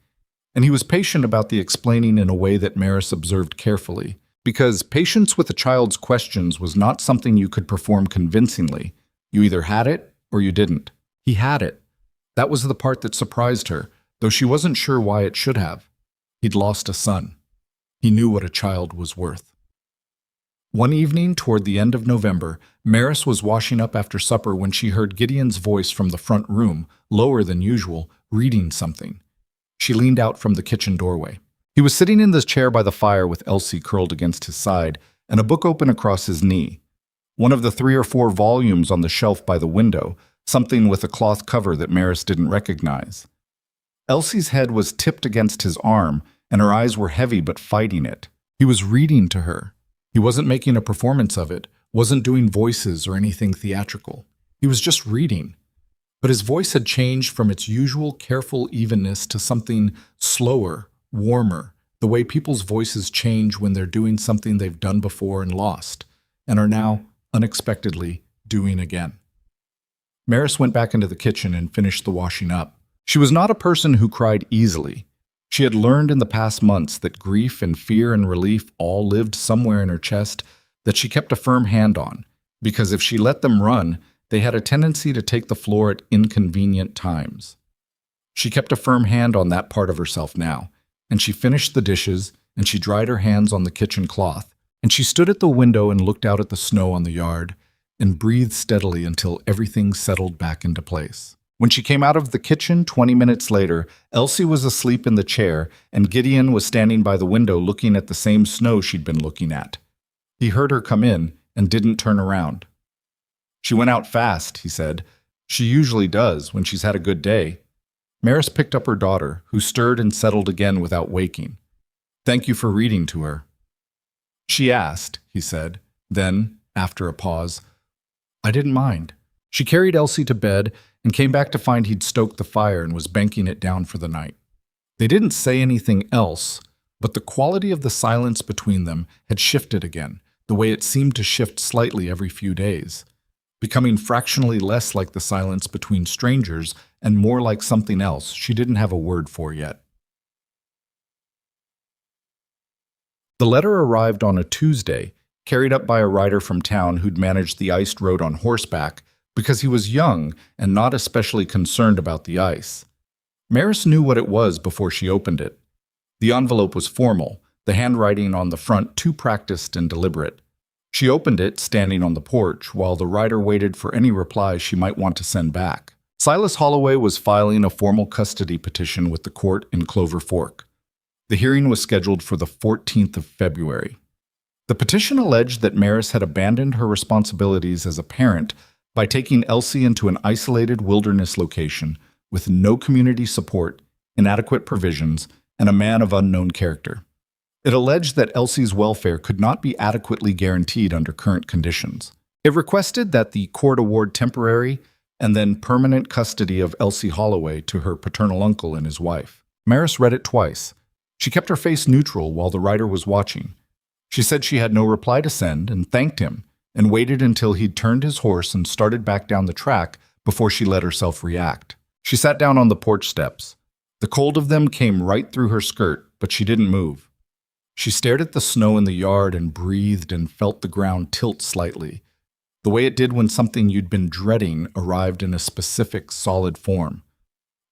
And he was patient about the explaining in a way that Maris observed carefully, because patience with a child's questions was not something you could perform convincingly. You either had it or you didn't. He had it. That was the part that surprised her, though she wasn't sure why it should have. He'd lost a son. He knew what a child was worth. One evening toward the end of November, Maris was washing up after supper when she heard Gideon's voice from the front room, lower than usual, reading something. She leaned out from the kitchen doorway. He was sitting in the chair by the fire with Elsie curled against his side and a book open across his knee. One of the 3 or 4 volumes on the shelf by the window, something with a cloth cover that Maris didn't recognize. Elsie's head was tipped against his arm, and her eyes were heavy but fighting it. He was reading to her. He wasn't making a performance of it, wasn't doing voices or anything theatrical. He was just reading. But his voice had changed from its usual careful evenness to something slower, warmer, the way people's voices change when they're doing something they've done before and lost, and are now, unexpectedly, doing again. Maris went back into the kitchen and finished the washing up. She was not a person who cried easily. She had learned in the past months that grief and fear and relief all lived somewhere in her chest that she kept a firm hand on, because if she let them run, they had a tendency to take the floor at inconvenient times. She kept a firm hand on that part of herself now, and she finished the dishes, and she dried her hands on the kitchen cloth, and she stood at the window and looked out at the snow on the yard, and breathed steadily until everything settled back into place. When she came out of the kitchen 20 minutes later, Elsie was asleep in the chair, and Gideon was standing by the window looking at the same snow she'd been looking at. He heard her come in and didn't turn around. She went out fast, he said. She usually does when she's had a good day. Maris picked up her daughter, who stirred and settled again without waking. Thank you for reading to her. She asked, he said. Then, after a pause, I didn't mind. She carried Elsie to bed and came back to find he'd stoked the fire and was banking it down for the night. They didn't say anything else, but the quality of the silence between them had shifted again, the way it seemed to shift slightly every few days, becoming fractionally less like the silence between strangers and more like something else she didn't have a word for yet. The letter arrived on a Tuesday, carried up by a rider from town who'd managed the iced road on horseback because he was young and not especially concerned about the ice. Maris knew what it was before she opened it. The envelope was formal, the handwriting on the front too practiced and deliberate. She opened it, standing on the porch, while the writer waited for any replies she might want to send back. Silas Holloway was filing a formal custody petition with the court in Clover Fork. The hearing was scheduled for the 14th of February. The petition alleged that Maris had abandoned her responsibilities as a parent by taking Elsie into an isolated wilderness location with no community support, inadequate provisions, and a man of unknown character. It alleged that Elsie's welfare could not be adequately guaranteed under current conditions. It requested that the court award temporary and then permanent custody of Elsie Holloway to her paternal uncle and his wife. Maris read it twice. She kept her face neutral while the writer was watching. She said she had no reply to send and thanked him, and waited until he'd turned his horse and started back down the track before she let herself react. She sat down on the porch steps. The cold of them came right through her skirt, but she didn't move. She stared at the snow in the yard and breathed and felt the ground tilt slightly, the way it did when something you'd been dreading arrived in a specific, solid form.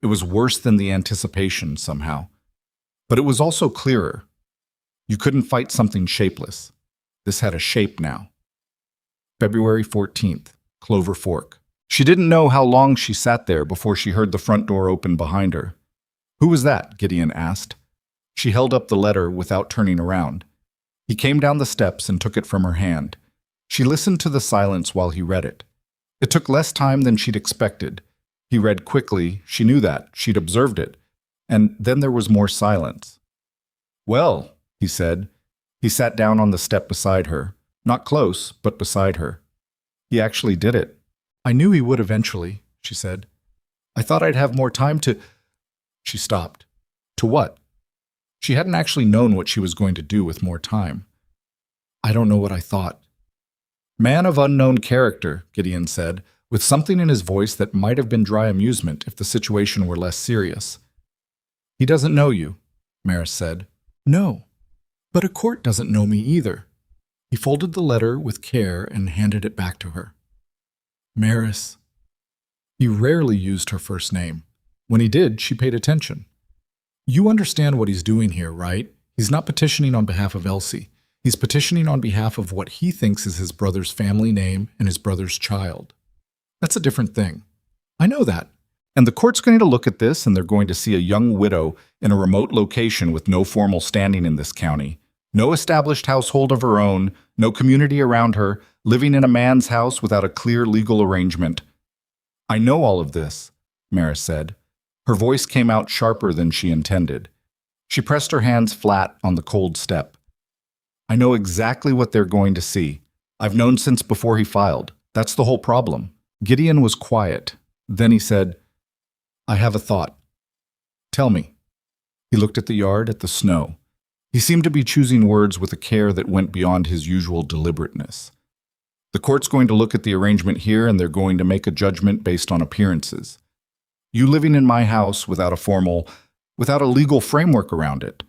It was worse than the anticipation, somehow. But it was also clearer. You couldn't fight something shapeless. This had a shape now. February 14th, Clover Fork. She didn't know how long she sat there before she heard the front door open behind her. "Who was that?" Gideon asked. She held up the letter without turning around. He came down the steps and took it from her hand. She listened to the silence while he read it. It took less time than she'd expected. He read quickly, she knew that, she'd observed it. And then there was more silence. "Well," he said. He sat down on the step beside her. Not close, but beside her. He actually did it. "I knew he would eventually," she said. "I thought I'd have more time to—" She stopped. To what? She hadn't actually known what she was going to do with more time. "I don't know what I thought." "Man of unknown character," Gideon said, with something in his voice that might have been dry amusement if the situation were less serious. "He doesn't know you," Maris said. "No, but a court doesn't know me either." He folded the letter with care and handed it back to her. "Maris." He rarely used her first name. When he did, she paid attention. "You understand what he's doing here, right? He's not petitioning on behalf of Elsie. He's petitioning on behalf of what he thinks is his brother's family name and his brother's child. That's a different thing." "I know that. And the court's going to look at this and they're going to see a young widow in a remote location with no formal standing in this county, no established household of her own, no community around her, living in a man's house without a clear legal arrangement." "I know all of this," Maris said. Her voice came out sharper than she intended. She pressed her hands flat on the cold step. "I know exactly what they're going to see. I've known since before he filed. That's the whole problem." Gideon was quiet. Then he said, "I have a thought." "Tell me." He looked at the yard, at the snow. He seemed to be choosing words with a care that went beyond his usual deliberateness. "The court's going to look at the arrangement here and they're going to make a judgment based on appearances. You living in my house without a legal framework around it.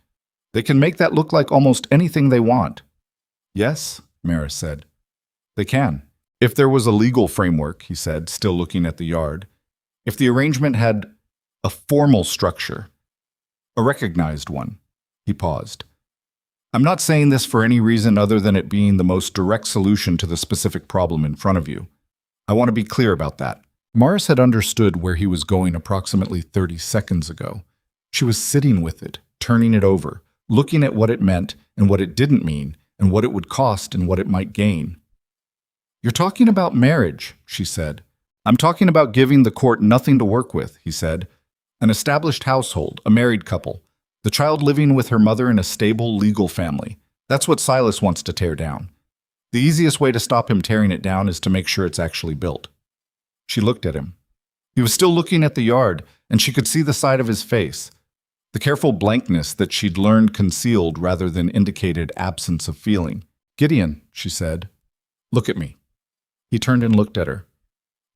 They can make that look like almost anything they want." "Yes," Maris said. "They can. If there was a legal framework," he said, still looking at the yard. "If the arrangement had a formal structure, a recognized one." He paused. "I'm not saying this for any reason other than it being the most direct solution to the specific problem in front of you. I want to be clear about that." Maris had understood where he was going approximately 30 seconds ago. She was sitting with it, turning it over, looking at what it meant and what it didn't mean, and what it would cost and what it might gain. "You're talking about marriage," she said. "I'm talking about giving the court nothing to work with," he said. "An established household, a married couple, the child living with her mother in a stable legal family. That's what Silas wants to tear down. The easiest way to stop him tearing it down is to make sure it's actually built." She looked at him. He was still looking at the yard, and she could see the side of his face, the careful blankness that she'd learned concealed rather than indicated absence of feeling. "Gideon," she said, "look at me." He turned and looked at her.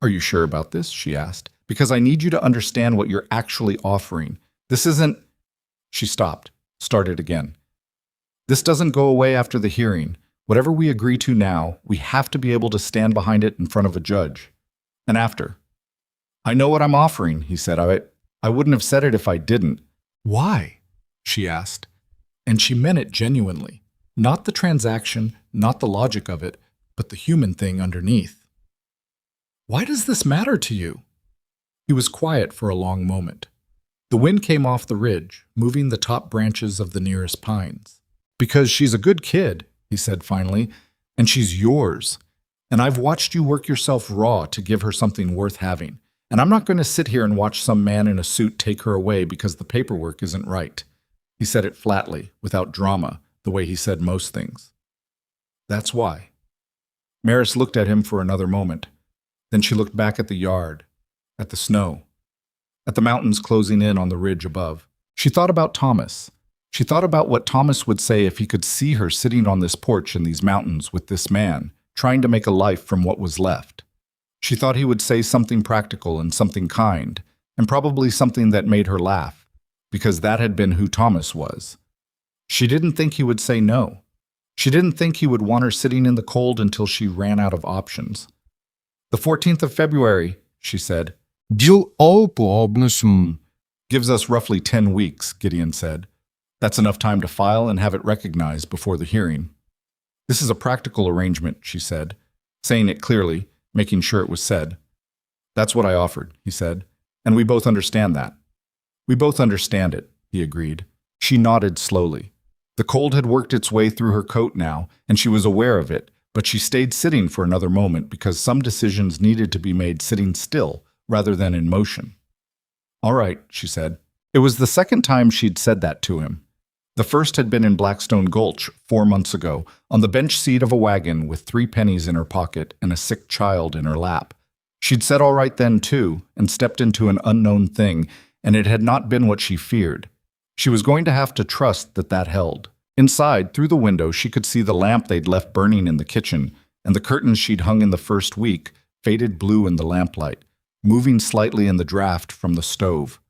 "Are you sure about this?" she asked. because I need you to understand what you're actually offering. This isn't. She stopped, started again. This doesn't go away after the hearing. Whatever we agree to now, we have to be able to stand behind it in front of a judge. And after. I know what I'm offering, he said. I wouldn't have said it if I didn't. Why? She asked. And she meant it genuinely. Not the transaction, not the logic of it, but the human thing underneath. Why does this matter to you? He was quiet for a long moment. The wind came off the ridge, moving the top branches of the nearest pines. Because she's a good kid, he said finally, and she's yours. And I've watched you work yourself raw to give her something worth having. And I'm not going to sit here and watch some man in a suit take her away because the paperwork isn't right. He said it flatly, without drama, the way he said most things. That's why. Maris looked at him for another moment. Then she looked back at the yard, at the snow, at the mountains closing in on the ridge above. She thought about Thomas. She thought about what Thomas would say if he could see her sitting on this porch in these mountains with this man, trying to make a life from what was left. She thought he would say something practical and something kind, and probably something that made her laugh, because that had been who Thomas was. She didn't think he would say no. She didn't think he would want her sitting in the cold until she ran out of options. The 14th of February, she said. Gives us roughly 10 weeks, Gideon said. That's enough time to file and have it recognized before the hearing. This is a practical arrangement, she said, saying it clearly, making sure it was said. That's what I offered, he said, and we both understand that. We both understand it, he agreed. She nodded slowly. The cold had worked its way through her coat now, and she was aware of it, but she stayed sitting for another moment because some decisions needed to be made sitting still rather than in motion. All right, she said. It was the second time she'd said that to him. The first had been in Blackstone Gulch 4 months ago, on the bench seat of a wagon with 3 pennies in her pocket and a sick child in her lap. She'd said all right then, too, and stepped into an unknown thing, and it had not been what she feared. She was going to have to trust that that held. Inside, through the window, she could see the lamp they'd left burning in the kitchen, and the curtains she'd hung in the first week, faded blue in the lamplight, moving slightly in the draft from the stove.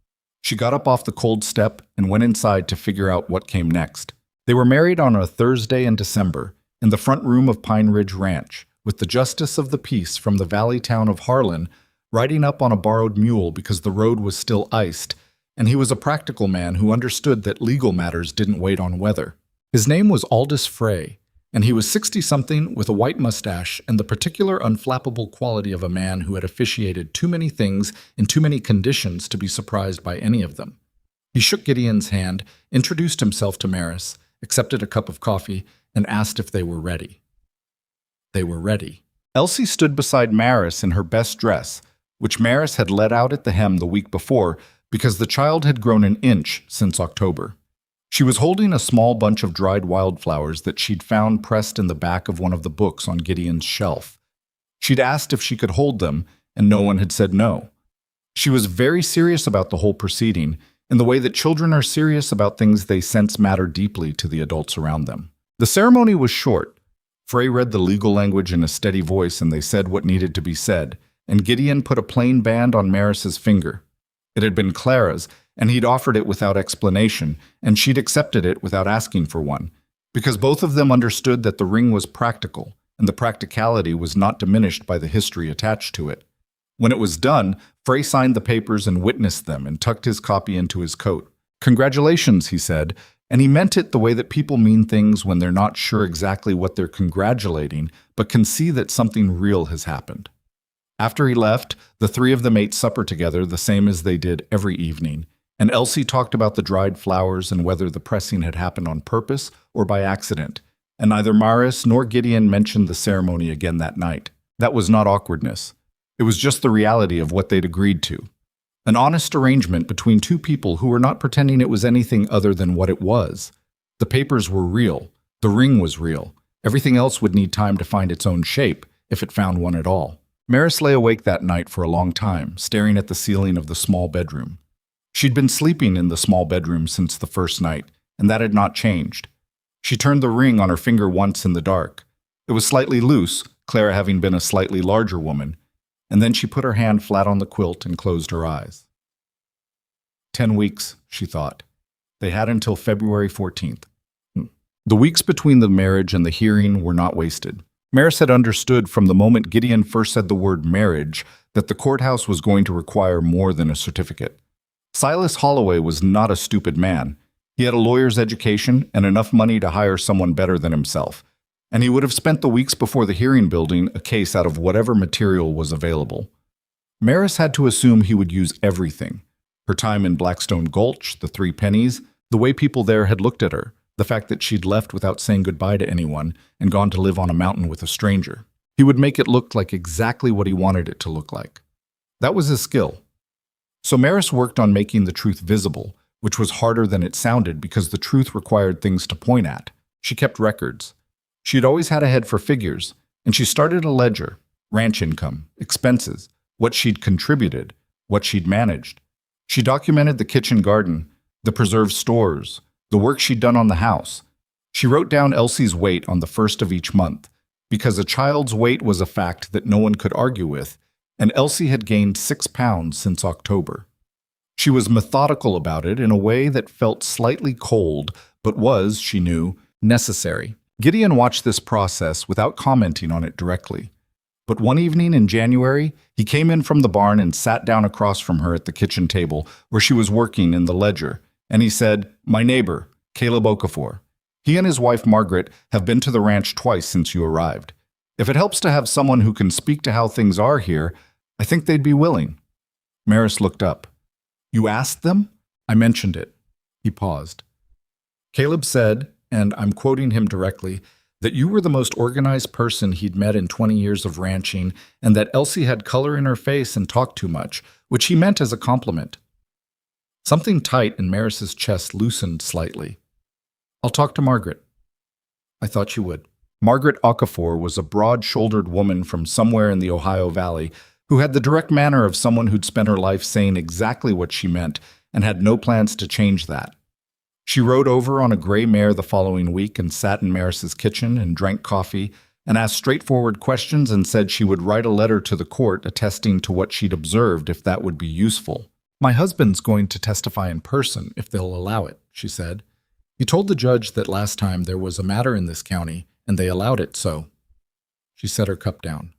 She got up off the cold step and went inside to figure out what came next. They were married on a Thursday in December, in the front room of Pine Ridge Ranch, with the justice of the peace from the valley town of Harlan riding up on a borrowed mule because the road was still iced, and he was a practical man who understood that legal matters didn't wait on weather. His name was Aldous Frey, and he was 60-something with a white mustache and the particular unflappable quality of a man who had officiated too many things in too many conditions to be surprised by any of them. He shook Gideon's hand, introduced himself to Maris, accepted a cup of coffee, and asked if they were ready. They were ready. Elsie stood beside Maris in her best dress, which Maris had let out at the hem the week before because the child had grown an inch since October. She was holding a small bunch of dried wildflowers that she'd found pressed in the back of one of the books on Gideon's shelf. She'd asked if she could hold them, and no one had said no. She was very serious about the whole proceeding, in the way that children are serious about things they sense matter deeply to the adults around them. The ceremony was short. Frey read the legal language in a steady voice, and they said what needed to be said, and Gideon put a plain band on Maris's finger. It had been Clara's, and he'd offered it without explanation, and she'd accepted it without asking for one, because both of them understood that the ring was practical, and the practicality was not diminished by the history attached to it. When it was done, Frey signed the papers and witnessed them and tucked his copy into his coat. "Congratulations," he said, and he meant it the way that people mean things when they're not sure exactly what they're congratulating, but can see that something real has happened. After he left, the 3 of them ate supper together the same as they did every evening, and Elsie talked about the dried flowers and whether the pressing had happened on purpose or by accident, and neither Maris nor Gideon mentioned the ceremony again that night. That was not awkwardness. It was just the reality of what they'd agreed to. An honest arrangement between 2 people who were not pretending it was anything other than what it was. The papers were real. The ring was real. Everything else would need time to find its own shape, if it found one at all. Maris lay awake that night for a long time, staring at the ceiling of the small bedroom. She'd been sleeping in the small bedroom since the first night, and that had not changed. She turned the ring on her finger once in the dark. It was slightly loose, Clara having been a slightly larger woman, and then she put her hand flat on the quilt and closed her eyes. 10 weeks, she thought. They had until February 14th. The weeks between the marriage and the hearing were not wasted. Maris had understood from the moment Gideon first said the word marriage that the courthouse was going to require more than a certificate. Silas Holloway was not a stupid man. He had a lawyer's education and enough money to hire someone better than himself, and he would have spent the weeks before the hearing building a case out of whatever material was available. Maris had to assume he would use everything. Her time in Blackstone Gulch, the 3 pennies, the way people there had looked at her, the fact that she'd left without saying goodbye to anyone and gone to live on a mountain with a stranger. He would make it look like exactly what he wanted it to look like. That was his skill. So Maris worked on making the truth visible, which was harder than it sounded because the truth required things to point at. She kept records. She had always had a head for figures, and she started a ledger: ranch income, expenses, what she'd contributed, what she'd managed. She documented the kitchen garden, the preserved stores, the work she'd done on the house. She wrote down Elsie's weight on the first of each month, because a child's weight was a fact that no one could argue with, and Elsie had gained 6 pounds since October. She was methodical about it in a way that felt slightly cold, but was, she knew, necessary. Gideon watched this process without commenting on it directly. But one evening in January, he came in from the barn and sat down across from her at the kitchen table where she was working in the ledger, and he said, "My neighbor, Caleb Okafor. He and his wife Margaret have been to the ranch twice since you arrived. If it helps to have someone who can speak to how things are here, I think they'd be willing." Maris looked up. "You asked them?" "I mentioned it." He paused. "Caleb said, and I'm quoting him directly, that you were the most organized person he'd met in 20 years of ranching, and that Elsie had color in her face and talked too much, which he meant as a compliment." Something tight in Maris's chest loosened slightly. "I'll talk to Margaret." "I thought you would." Margaret Okafor was a broad-shouldered woman from somewhere in the Ohio Valley who had the direct manner of someone who'd spent her life saying exactly what she meant and had no plans to change that. She rode over on a gray mare the following week and sat in Maris's kitchen and drank coffee and asked straightforward questions and said she would write a letter to the court attesting to what she'd observed if that would be useful. "My husband's going to testify in person if they'll allow it," she said. "He told the judge that last time there was a matter in this county and they allowed it, so." She set her cup down.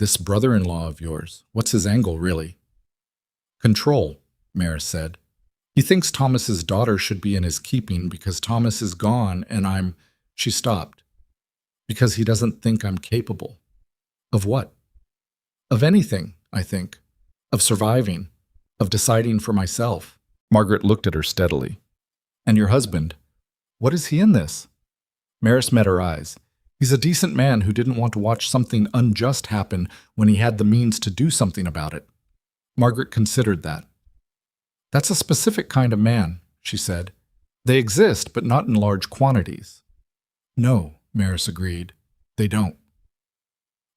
"This brother-in-law of yours, what's his angle, really?" "Control," Maris said. "He thinks Thomas's daughter should be in his keeping because Thomas is gone and I'm—" She stopped. "Because he doesn't think I'm capable." "Of what?" "Of anything, I think. Of surviving. Of deciding for myself." Margaret looked at her steadily. "And your husband? What is he in this?" Maris met her eyes. "He's a decent man who didn't want to watch something unjust happen when he had the means to do something about it." Margaret considered that. "That's a specific kind of man," she said. "They exist, but not in large quantities." "No," Maris agreed. "They don't."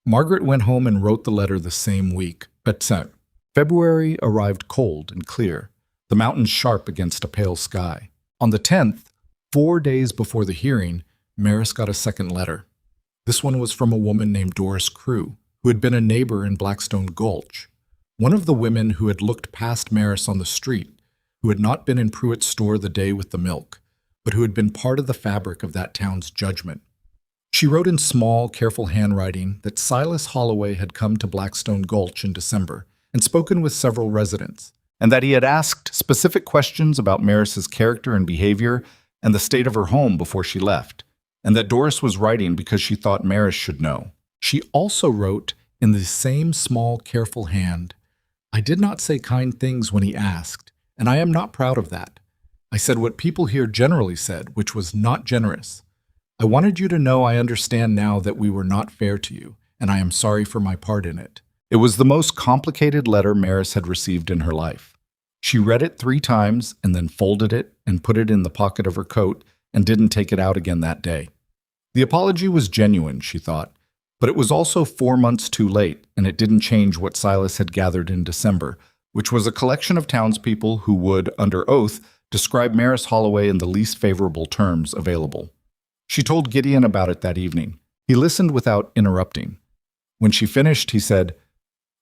Margaret went home and wrote the letter the same week. February arrived cold and clear, the mountains sharp against a pale sky. On the 10th, 4 days before the hearing, Maris got a second letter. This one was from a woman named Doris Crew, who had been a neighbor in Blackstone Gulch. One of the women who had looked past Maris on the street, who had not been in Pruitt's store the day with the milk, but who had been part of the fabric of that town's judgment. She wrote in small, careful handwriting that Silas Holloway had come to Blackstone Gulch in December and spoken with several residents, and that he had asked specific questions about Maris's character and behavior and the state of her home before she left, and that Doris was writing because she thought Maris should know. She also wrote in the same small, careful hand, "I did not say kind things when he asked, and I am not proud of that. I said what people here generally said, which was not generous. I wanted you to know I understand now that we were not fair to you, and I am sorry for my part in it." It was the most complicated letter Maris had received in her life. She read it 3 times and then folded it and put it in the pocket of her coat and didn't take it out again that day. The apology was genuine, she thought, but it was also 4 months too late, and it didn't change what Silas had gathered in December, which was a collection of townspeople who would, under oath, describe Maris Holloway in the least favorable terms available. She told Gideon about it that evening. He listened without interrupting. When she finished, he said,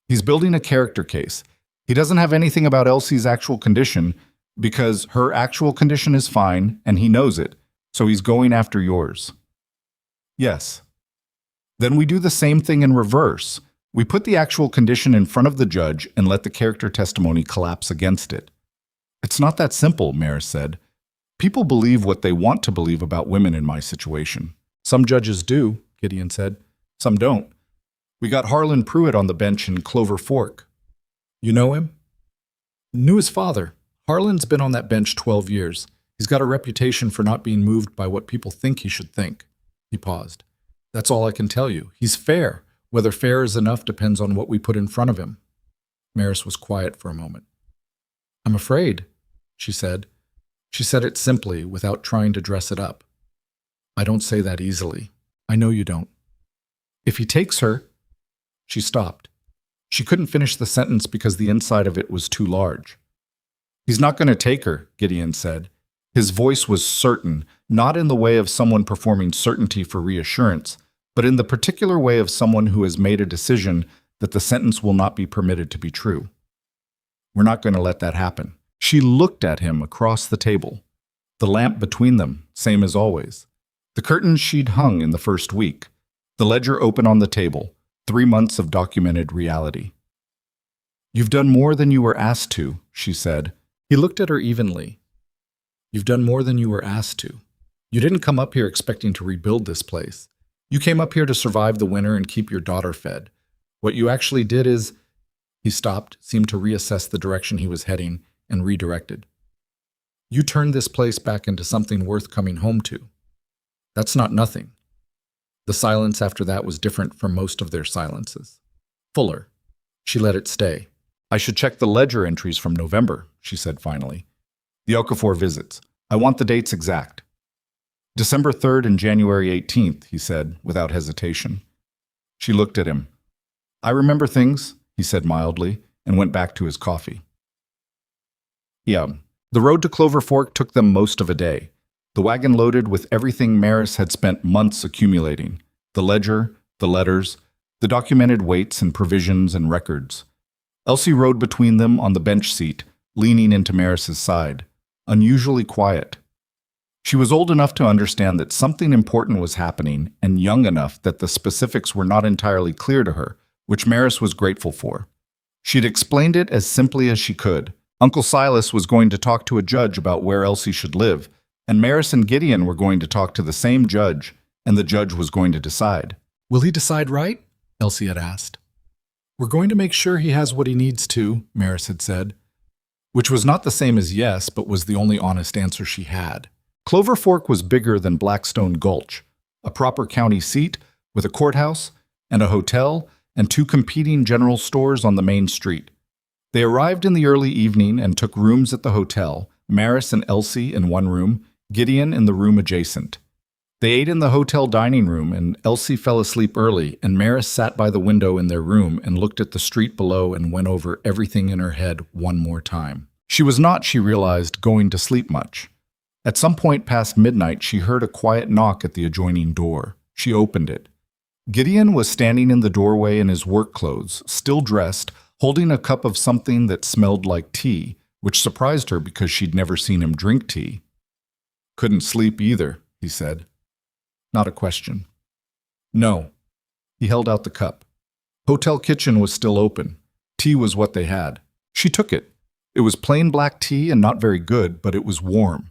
He's building a character case. He doesn't have anything about Elsie's actual condition because her actual condition is fine and he knows it, so he's going after yours. Yes. Then we do the same thing in reverse. We put the actual condition in front of the judge and let the character testimony collapse against it. It's not that simple, Maris said. People believe what they want to believe about women in my situation. Some judges do, Gideon said. Some don't. We got Harlan Pruitt on the bench in Clover Fork. You know him? Knew his father. Harlan's been on that bench 12 years. He's got a reputation for not being moved by what people think he should think. He paused. That's all I can tell you. He's fair. Whether fair is enough depends on what we put in front of him. Maris was quiet for a moment. I'm afraid, she said. She said it simply, without trying to dress it up. I don't say that easily. I know you don't. If he takes her... She stopped. She couldn't finish the sentence because the inside of it was too large. He's not going to take her, Gideon said. His voice was certain, not in the way of someone performing certainty for reassurance, but in the particular way of someone who has made a decision that the sentence will not be permitted to be true. We're not going to let that happen. She looked at him across the table. The lamp between them, same as always. The curtains she'd hung in the first week. The ledger open on the table. 3 months of documented reality. You've done more than you were asked to, she said. He looked at her evenly. You've done more than you were asked to. You didn't come up here expecting to rebuild this place. You came up here to survive the winter and keep your daughter fed. What you actually did is... He stopped, seemed to reassess the direction he was heading, and redirected. You turned this place back into something worth coming home to. That's not nothing. The silence after that was different from most of their silences. Fuller. She let it stay. I should check the ledger entries from November, she said finally. The Okafor visits. I want the dates exact. December 3rd and January 18th, he said, without hesitation. She looked at him. I remember things, he said mildly, and went back to his coffee. Yeah. The road to Clover Fork took them most of a day. The wagon loaded with everything Maris had spent months accumulating. The ledger, the letters, the documented weights and provisions and records. Elsie rode between them on the bench seat, leaning into Maris's side, unusually quiet. She was old enough to understand that something important was happening and young enough that the specifics were not entirely clear to her, which Maris was grateful for. She'd explained it as simply as she could. Uncle Silas was going to talk to a judge about where Elsie should live, and Maris and Gideon were going to talk to the same judge, and the judge was going to decide. Will he decide right? Elsie had asked. We're going to make sure he has what he needs to, Maris had said, which was not the same as yes, but was the only honest answer she had. Clover Fork was bigger than Blackstone Gulch, a proper county seat with a courthouse and a hotel and 2 competing general stores on the main street. They arrived in the early evening and took rooms at the hotel, Maris and Elsie in one room, Gideon in the room adjacent. They ate in the hotel dining room, and Elsie fell asleep early, and Maris sat by the window in their room and looked at the street below and went over everything in her head one more time. She was not, she realized, going to sleep much. At some point past midnight, she heard a quiet knock at the adjoining door. She opened it. Gideon was standing in the doorway in his work clothes, still dressed, holding a cup of something that smelled like tea, which surprised her because she'd never seen him drink tea. Couldn't sleep either, he said. Not a question. No. He held out the cup. Hotel kitchen was still open. Tea was what they had. She took it. It was plain black tea and not very good, but it was warm.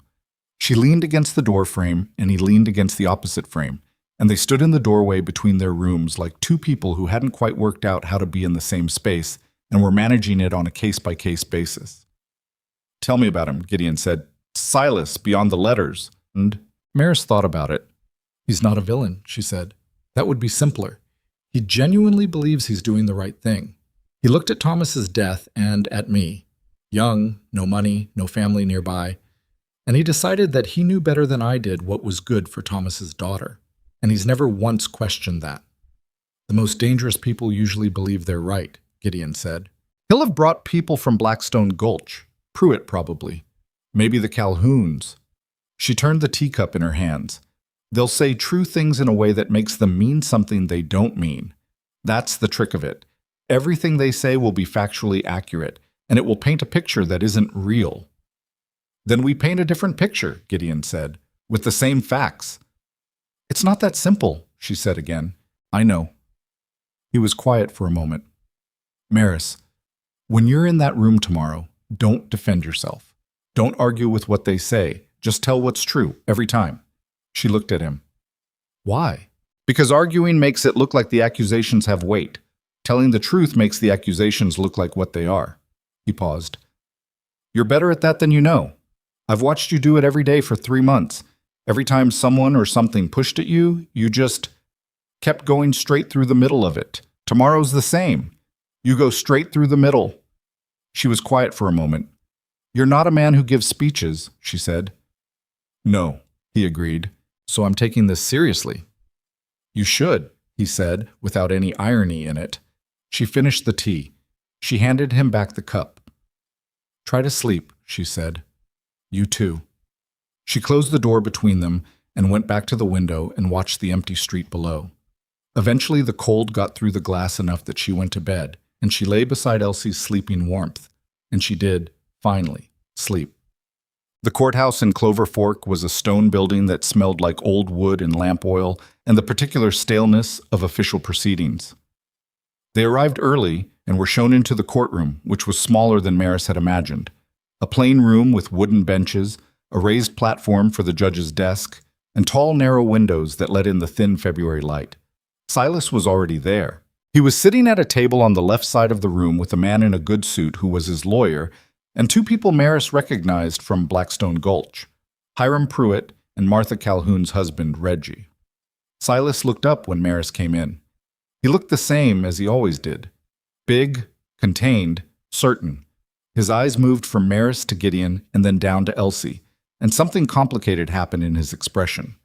She leaned against the door frame, and he leaned against the opposite frame, and they stood in the doorway between their rooms like 2 people who hadn't quite worked out how to be in the same space and were managing it on a case-by-case basis. Tell me about him, Gideon said. Silas, beyond the letters. And Maris thought about it. He's not a villain, she said. That would be simpler. He genuinely believes he's doing the right thing. He looked at Thomas's death and at me. Young, no money, no family nearby. And he decided that he knew better than I did what was good for Thomas's daughter. And he's never once questioned that. The most dangerous people usually believe they're right, Gideon said. He'll have brought people from Blackstone Gulch. Pruitt, probably. Maybe the Calhouns. She turned the teacup in her hands. They'll say true things in a way that makes them mean something they don't mean. That's the trick of it. Everything they say will be factually accurate, and it will paint a picture that isn't real. Then we paint a different picture, Gideon said, with the same facts. It's not that simple, she said again. I know. He was quiet for a moment. Maris, when you're in that room tomorrow, don't defend yourself. Don't argue with what they say. Just tell what's true, every time. She looked at him. Why? Because arguing makes it look like the accusations have weight. Telling the truth makes the accusations look like what they are. He paused. You're better at that than you know. I've watched you do it every day for 3 months. Every time someone or something pushed at you, you just kept going straight through the middle of it. Tomorrow's the same. You go straight through the middle. She was quiet for a moment. You're not a man who gives speeches, she said. No, he agreed. So I'm taking this seriously. You should, he said, without any irony in it. She finished the tea. She handed him back the cup. Try to sleep, she said. You too. She closed the door between them and went back to the window and watched the empty street below. Eventually the cold got through the glass enough that she went to bed, and she lay beside Elsie's sleeping warmth, and she did, finally, sleep. The courthouse in Clover Fork was a stone building that smelled like old wood and lamp oil and the particular staleness of official proceedings. They arrived early and were shown into the courtroom, which was smaller than Maris had imagined. A plain room with wooden benches, a raised platform for the judge's desk, and tall, narrow windows that let in the thin February light. Silas was already there. He was sitting at a table on the left side of the room with a man in a good suit who was his lawyer, and 2 people Maris recognized from Blackstone Gulch, Hiram Pruitt and Martha Calhoun's husband, Reggie. Silas looked up when Maris came in. He looked the same as he always did. Big, contained, certain. His eyes moved from Maris to Gideon and then down to Elsie, and something complicated happened in his expression.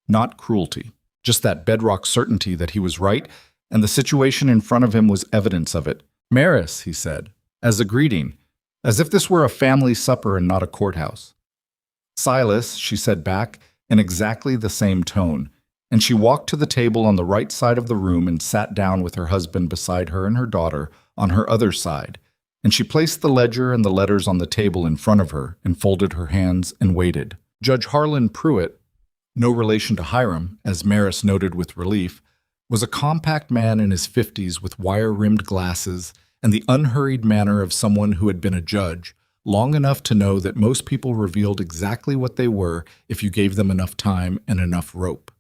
Not cruelty, just that bedrock certainty that he was right, and the situation in front of him was evidence of it. Maris, he said, as a greeting, as if this were a family supper and not a courthouse. Silas, she said back, in exactly the same tone, and she walked to the table on the right side of the room and sat down with her husband beside her and her daughter on her other side, and she placed the ledger and the letters on the table in front of her and folded her hands and waited. Judge Harlan Pruitt, no relation to Hiram, as Maris noted with relief, was a compact man in his 50s with wire-rimmed glasses and the unhurried manner of someone who had been a judge, long enough to know that most people revealed exactly what they were if you gave them enough time and enough rope.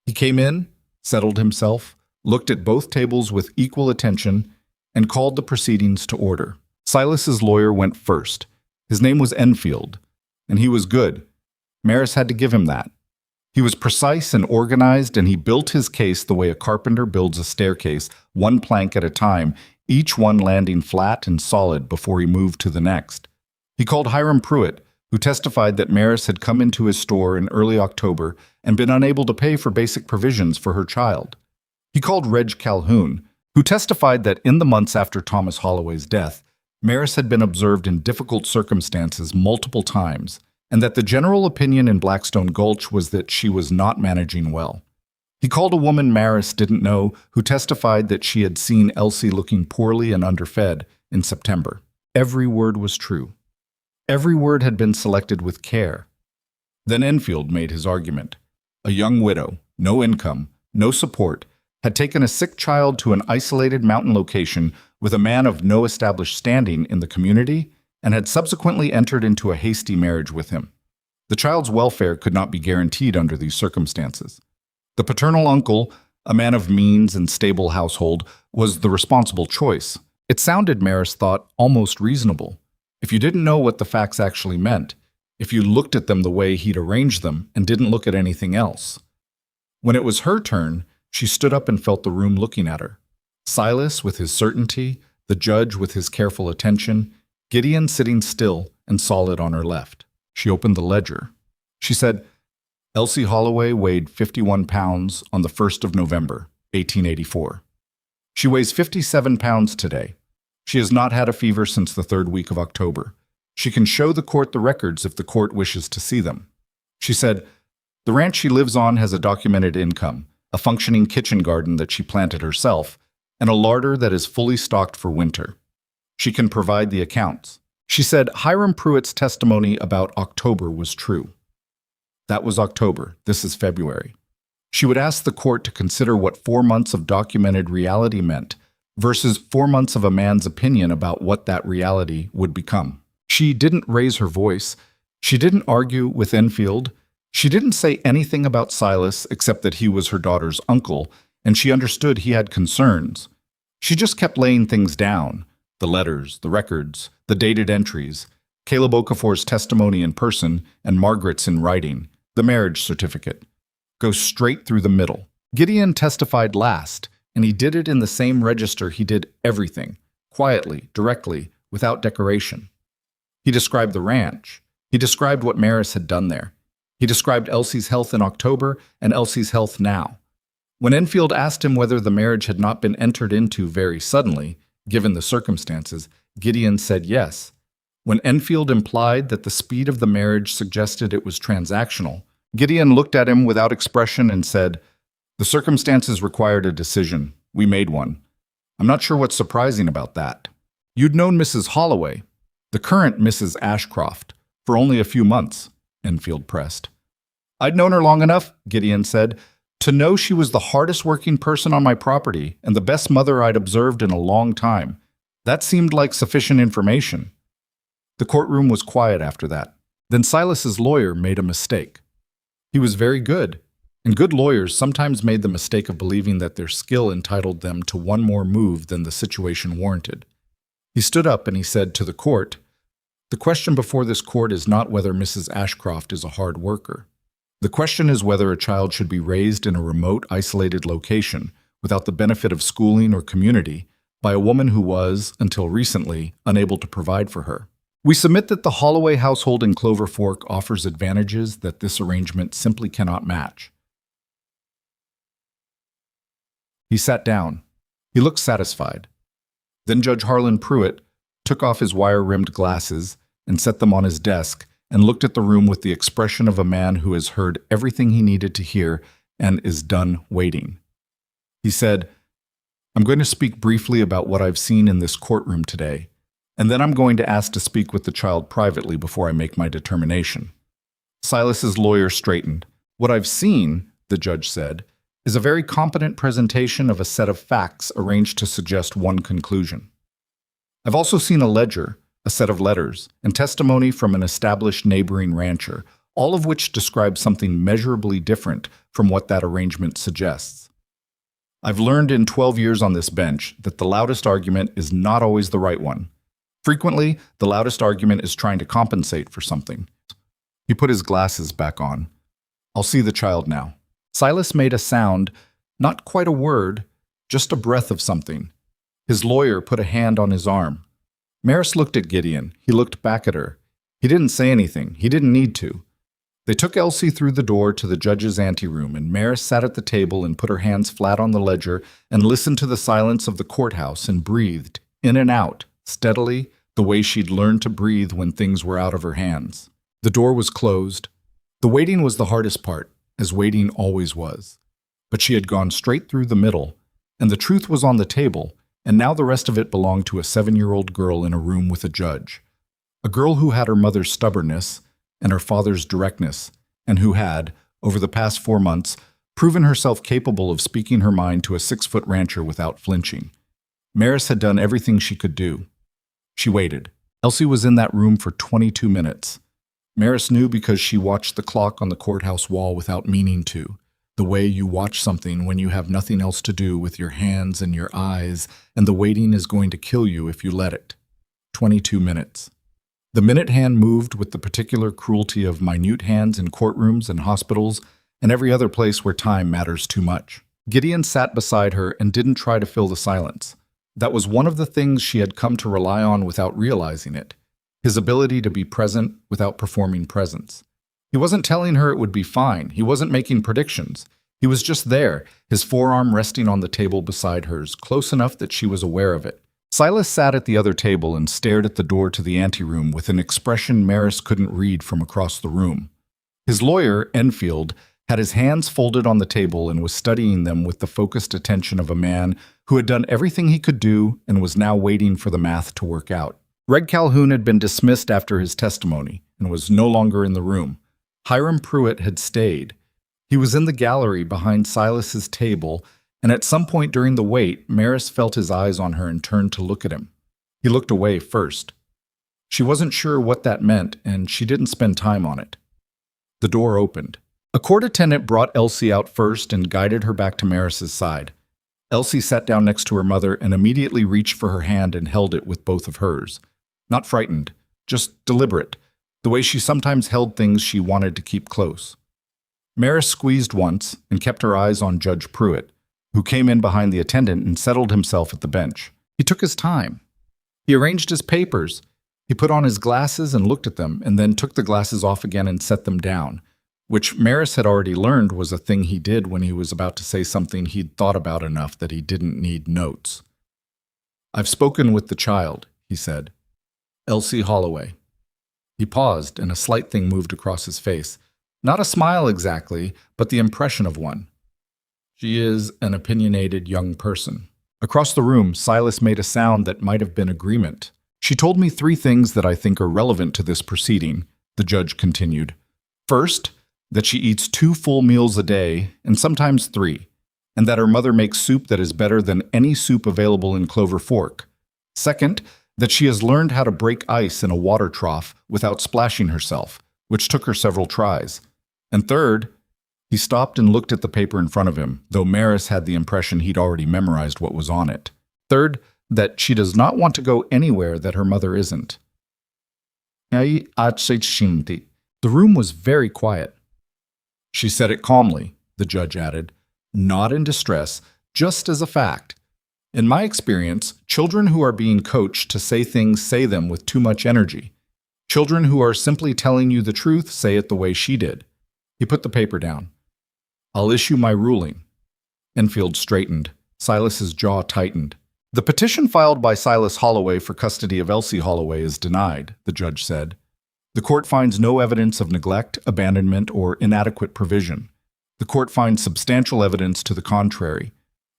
He came in, settled himself, looked at both tables with equal attention, and called the proceedings to order. Silas's lawyer went first. His name was Enfield, and he was good. Maris had to give him that. He was precise and organized, and he built his case the way a carpenter builds a staircase, one plank at a time, each one landing flat and solid before he moved to the next. He called Hiram Pruitt, who testified that Maris had come into his store in early October and been unable to pay for basic provisions for her child. He called Reg Calhoun, who testified that in the months after Thomas Holloway's death, Maris had been observed in difficult circumstances multiple times, and that the general opinion in Blackstone Gulch was that she was not managing well. He called a woman Maris didn't know who testified that she had seen Elsie looking poorly and underfed in September. Every word was true. Every word had been selected with care. Then Enfield made his argument. A young widow, no income, no support, had taken a sick child to an isolated mountain location with a man of no established standing in the community and had subsequently entered into a hasty marriage with him. The child's welfare could not be guaranteed under these circumstances. The paternal uncle, a man of means and stable household, was the responsible choice. It sounded, Maris thought, almost reasonable. If you didn't know what the facts actually meant, if you looked at them the way he'd arranged them and didn't look at anything else. When it was her turn, she stood up and felt the room looking at her. Silas with his certainty, the judge with his careful attention, Gideon sitting still and solid on her left. She opened the ledger. She said, Elsie Holloway weighed 51 pounds on the 1st of November, 1884. She weighs 57 pounds today. She has not had a fever since the 3rd week of October. She can show the court the records if the court wishes to see them. She said, the ranch she lives on has a documented income, a functioning kitchen garden that she planted herself, and a larder that is fully stocked for winter. She can provide the accounts. She said Hiram Pruitt's testimony about October was true. That was October. This is February. She would ask the court to consider what 4 months of documented reality meant versus 4 months of a man's opinion about what that reality would become. She didn't raise her voice. She didn't argue with Enfield. She didn't say anything about Silas except that he was her daughter's uncle, and she understood he had concerns. She just kept laying things down, the letters, the records, the dated entries, Caleb Okafor's testimony in person, and Margaret's in writing, the marriage certificate. Go straight through the middle. Gideon testified last, and he did it in the same register he did everything, quietly, directly, without decoration. He described the ranch. He described what Maris had done there. He described Elsie's health in October and Elsie's health now. When Enfield asked him whether the marriage had not been entered into very suddenly, given the circumstances, Gideon said yes. When Enfield implied that the speed of the marriage suggested it was transactional, Gideon looked at him without expression and said, "The circumstances required a decision. We made one. I'm not sure what's surprising about that. You'd known Mrs. Holloway, the current Mrs. Ashcroft, for only a few months," Enfield pressed. "I'd known her long enough," Gideon said, "to know she was the hardest working person on my property and the best mother I'd observed in a long time. That seemed like sufficient information." The courtroom was quiet after that. Then Silas's lawyer made a mistake. He was very good, and good lawyers sometimes made the mistake of believing that their skill entitled them to one more move than the situation warranted. He stood up and he said to the court, "The question before this court is not whether Mrs. Ashcroft is a hard worker. The question is whether a child should be raised in a remote, isolated location without the benefit of schooling or community by a woman who was, until recently, unable to provide for her. We submit that the Holloway household in Clover Fork offers advantages that this arrangement simply cannot match." He sat down. He looked satisfied. Then Judge Harlan Pruitt took off his wire-rimmed glasses and set them on his desk and looked at the room with the expression of a man who has heard everything he needed to hear and is done waiting. He said, "I'm going to speak briefly about what I've seen in this courtroom today, and then I'm going to ask to speak with the child privately before I make my determination." Silas's lawyer straightened. "What I've seen," the judge said, "is a very competent presentation of a set of facts arranged to suggest one conclusion. I've also seen a ledger, a set of letters, and testimony from an established neighboring rancher, all of which describe something measurably different from what that arrangement suggests. I've learned in 12 years on this bench that the loudest argument is not always the right one. Frequently, the loudest argument is trying to compensate for something." He put his glasses back on. "I'll see the child now." Silas made a sound, not quite a word, just a breath of something. His lawyer put a hand on his arm. Maris looked at Gideon. He looked back at her. He didn't say anything. He didn't need to. They took Elsie through the door to the judge's anteroom, and Maris sat at the table and put her hands flat on the ledger and listened to the silence of the courthouse and breathed, in and out, steadily, the way she'd learned to breathe when things were out of her hands. The door was closed. The waiting was the hardest part, as waiting always was. But she had gone straight through the middle, and the truth was on the table, and now the rest of it belonged to a 7-year-old girl in a room with a judge. A girl who had her mother's stubbornness and her father's directness, and who had, over the past 4 months, proven herself capable of speaking her mind to a 6-foot rancher without flinching. Maris had done everything she could do. She waited. Elsie was in that room for 22 minutes. Maris knew because she watched the clock on the courthouse wall without meaning to, the way you watch something when you have nothing else to do with your hands and your eyes, and the waiting is going to kill you if you let it. 22 minutes. The minute hand moved with the particular cruelty of minute hands in courtrooms and hospitals and every other place where time matters too much. Gideon sat beside her and didn't try to fill the silence. That was one of the things she had come to rely on without realizing it, his ability to be present without performing presence. He wasn't telling her it would be fine. He wasn't making predictions. He was just there, his forearm resting on the table beside hers, close enough that she was aware of it. Silas sat at the other table and stared at the door to the anteroom with an expression Maris couldn't read from across the room. His lawyer, Enfield, had his hands folded on the table and was studying them with the focused attention of a man who had done everything he could do and was now waiting for the math to work out. Red Calhoun had been dismissed after his testimony and was no longer in the room. Hiram Pruitt had stayed. He was in the gallery behind Silas's table, and at some point during the wait, Maris felt his eyes on her and turned to look at him. He looked away first. She wasn't sure what that meant, and she didn't spend time on it. The door opened. A court attendant brought Elsie out first and guided her back to Maris's side. Elsie sat down next to her mother and immediately reached for her hand and held it with both of hers. Not frightened, just deliberate, the way she sometimes held things she wanted to keep close. Maris squeezed once and kept her eyes on Judge Pruitt, who came in behind the attendant and settled himself at the bench. He took his time. He arranged his papers. He put on his glasses and looked at them, and then took the glasses off again and set them down, which Maris had already learned was a thing he did when he was about to say something he'd thought about enough that he didn't need notes. "I've spoken with the child," he said. "Elsie Holloway." He paused, and a slight thing moved across his face. Not a smile exactly, but the impression of one. "She is an opinionated young person." Across the room, Silas made a sound that might have been agreement. "She told me 3 things that I think are relevant to this proceeding," the judge continued. "First, that she eats 2 full meals a day, and sometimes 3, and that her mother makes soup that is better than any soup available in Clover Fork. Second, that she has learned how to break ice in a water trough without splashing herself, which took her several tries. And third," he stopped and looked at the paper in front of him, though Maris had the impression he'd already memorized what was on it. "Third, that she does not want to go anywhere that her mother isn't." The room was very quiet. "She said it calmly," the judge added, "not in distress, just as a fact. In my experience, children who are being coached to say things say them with too much energy. Children who are simply telling you the truth say it the way she did." He put the paper down. "I'll issue my ruling." Enfield straightened. Silas's jaw tightened. "The petition filed by Silas Holloway for custody of Elsie Holloway is denied," the judge said. "The court finds no evidence of neglect, abandonment, or inadequate provision. The court finds substantial evidence to the contrary.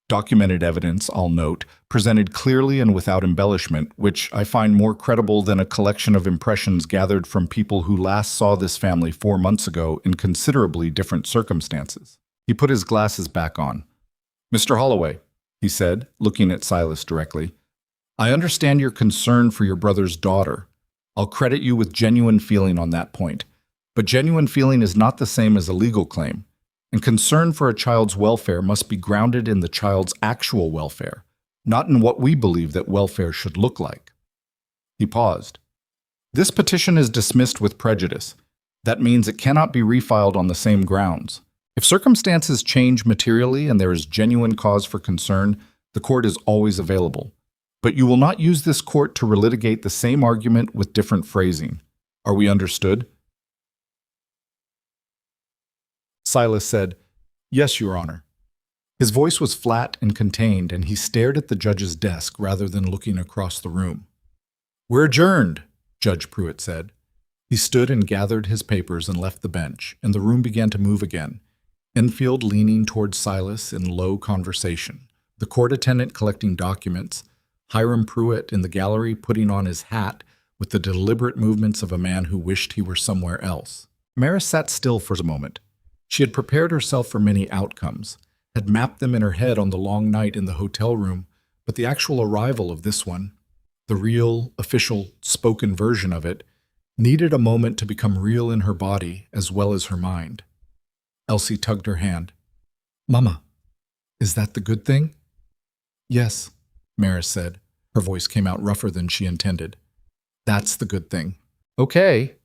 Documented evidence, I'll note, presented clearly and without embellishment, which I find more credible than a collection of impressions gathered from people who last saw this family 4 months ago in considerably different circumstances." He put his glasses back on. "Mr. Holloway," he said, looking at Silas directly, "I understand your concern for your brother's daughter. I'll credit you with genuine feeling on that point. But genuine feeling is not the same as a legal claim, and concern for a child's welfare must be grounded in the child's actual welfare, not in what we believe that welfare should look like." He paused. "This petition is dismissed with prejudice. That means it cannot be refiled on the same grounds. If circumstances change materially and there is genuine cause for concern, the court is always available. But you will not use this court to relitigate the same argument with different phrasing. Are we understood?" Silas said, "Yes, Your Honor." His voice was flat and contained, and he stared at the judge's desk rather than looking across the room. "We're adjourned," Judge Pruitt said. He stood and gathered his papers and left the bench, and the room began to move again. Enfield leaning towards Silas in low conversation, the court attendant collecting documents, Hiram Pruitt in the gallery putting on his hat with the deliberate movements of a man who wished he were somewhere else. Maris sat still for a moment. She had prepared herself for many outcomes, had mapped them in her head on the long night in the hotel room, but the actual arrival of this one, the real, official, spoken version of it, needed a moment to become real in her body as well as her mind. Elsie tugged her hand. "Mama, is that the good thing?" "Yes," Maris said. Her voice came out rougher than she intended. "That's the good thing." "Okay."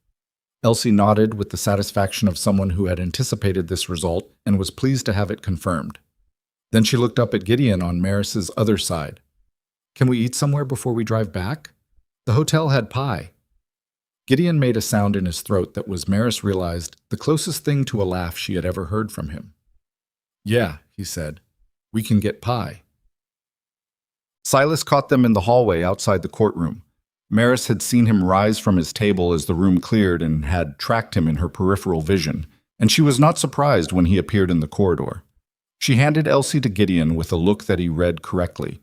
Elsie nodded with the satisfaction of someone who had anticipated this result and was pleased to have it confirmed. Then she looked up at Gideon on Maris's other side. "Can we eat somewhere before we drive back? The hotel had pie." Gideon made a sound in his throat that was, Maris realized, the closest thing to a laugh she had ever heard from him. "Yeah," he said, "we can get pie." Silas caught them in the hallway outside the courtroom. Maris had seen him rise from his table as the room cleared and had tracked him in her peripheral vision. and she was not surprised when he appeared in the corridor. She handed Elsie to Gideon with a look that he read correctly.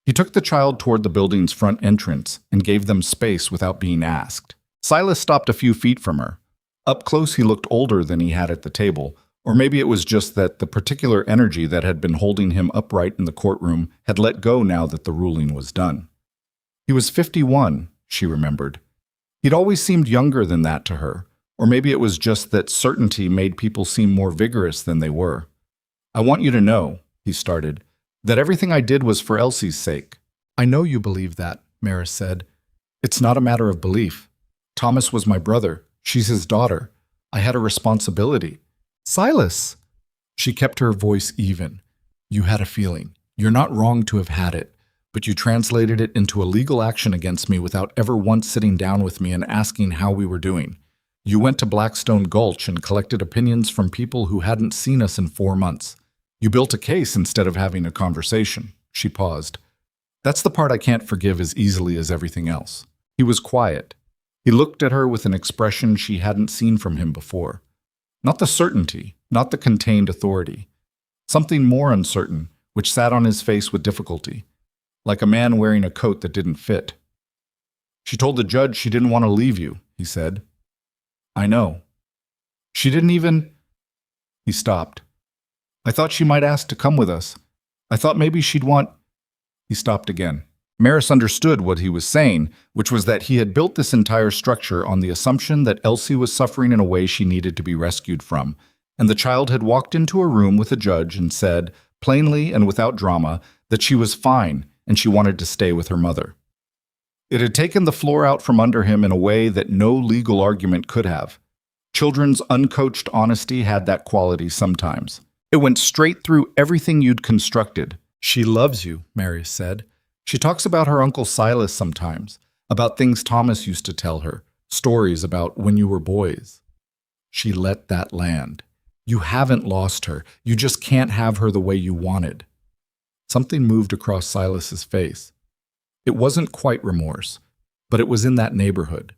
He took the child toward the building's front entrance and gave them space without being asked. Silas stopped a few feet from her. Up close, he looked older than he had at the table, or maybe it was just that the particular energy that had been holding him upright in the courtroom had let go now that the ruling was done. He was 51, she remembered. He'd always seemed younger than that to her, or maybe it was just that certainty made people seem more vigorous than they were. "I want you to know," he started, "that everything I did was for Elsie's sake." "I know you believe that," Maris said. "It's not a matter of belief. Thomas was my brother. She's his daughter. I had a responsibility." "Silas!" She kept her voice even. "You had a feeling. You're not wrong to have had it, but you translated it into a legal action against me without ever once sitting down with me and asking how we were doing. You went to Blackstone Gulch and collected opinions from people who hadn't seen us in 4 months. You built a case instead of having a conversation." She paused. "That's the part I can't forgive as easily as everything else." He was quiet. He looked at her with an expression she hadn't seen from him before. Not the certainty, not the contained authority. Something more uncertain, which sat on his face with difficulty, like a man wearing a coat that didn't fit. "She told the judge she didn't want to leave you," he said. "I know. She didn't even—" He stopped. "I thought she might ask to come with us. I thought maybe she'd want—" He stopped again. Maris understood what he was saying, which was that he had built this entire structure on the assumption that Elsie was suffering in a way she needed to be rescued from, and the child had walked into a room with a judge and said, plainly and without drama, that she was fine and she wanted to stay with her mother. It had taken the floor out from under him in a way that no legal argument could have. Children's uncoached honesty had that quality sometimes. It went straight through everything you'd constructed. "She loves you," Mary said. "She talks about her Uncle Silas sometimes, about things Thomas used to tell her, stories about when you were boys." She let that land. "You haven't lost her. You just can't have her the way you wanted." Something moved across Silas's face. It wasn't quite remorse, but it was in that neighborhood.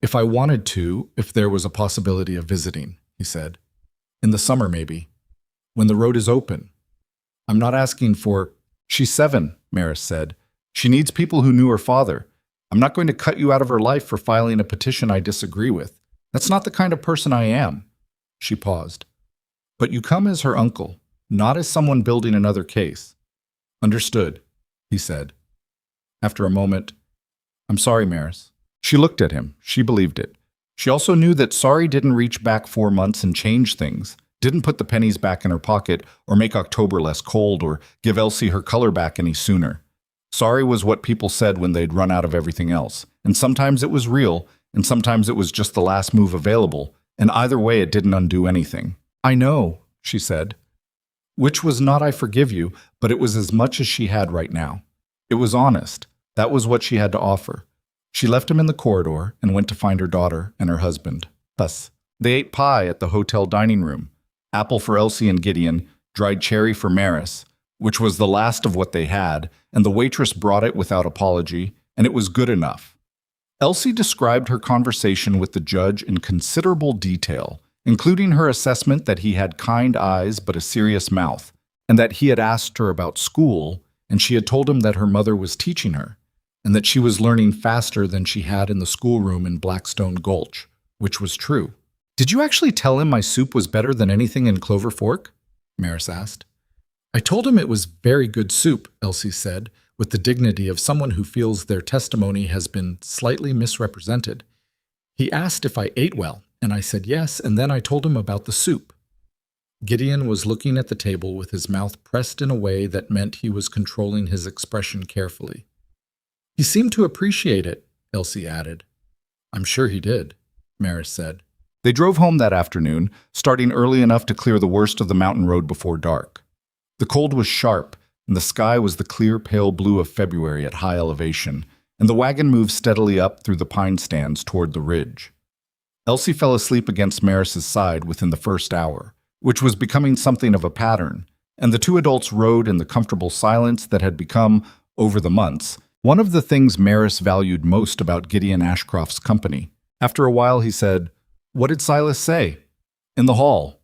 "If I wanted to, if there was a possibility of visiting," he said. "In the summer, maybe. When the road is open. I'm not asking for—" "She's 7, Maris said. "She needs people who knew her father. I'm not going to cut you out of her life for filing a petition I disagree with. That's not the kind of person I am." She paused. "But you come as her uncle, not as someone building another case." "Understood," he said. After a moment, "I'm sorry, Maris." She looked at him. She believed it. She also knew that sorry didn't reach back 4 months and change things, didn't put the pennies back in her pocket or make October less cold or give Elsie her color back any sooner. Sorry was what people said when they'd run out of everything else, and sometimes it was real, and sometimes it was just the last move available, and either way it didn't undo anything. "I know," she said. Which was not "I forgive you," but it was as much as she had right now. It was honest. That was what she had to offer. She left him in the corridor and went to find her daughter and her husband. Thus, they ate pie at the hotel dining room, apple for Elsie and Gideon, dried cherry for Maris, which was the last of what they had, and the waitress brought it without apology, and it was good enough. Elsie described her conversation with the judge in considerable detail, including her assessment that he had kind eyes but a serious mouth, and that he had asked her about school, and she had told him that her mother was teaching her, and that she was learning faster than she had in the schoolroom in Blackstone Gulch, which was true. "Did you actually tell him my soup was better than anything in Clover Fork?" Maris asked. "I told him it was very good soup," Elsie said, with the dignity of someone who feels their testimony has been slightly misrepresented. "He asked if I ate well, and I said yes, and then I told him about the soup." Gideon was looking at the table with his mouth pressed in a way that meant he was controlling his expression carefully. "He seemed to appreciate it," Elsie added. "I'm sure he did," Maris said. They drove home that afternoon, starting early enough to clear the worst of the mountain road before dark. The cold was sharp, and the sky was the clear pale blue of February at high elevation, and the wagon moved steadily up through the pine stands toward the ridge. Elsie fell asleep against Maris's side within the first hour, which was becoming something of a pattern, and the two adults rode in the comfortable silence that had become, over the months, one of the things Maris valued most about Gideon Ashcroft's company. After a while he said, "What did Silas say?" In the hall.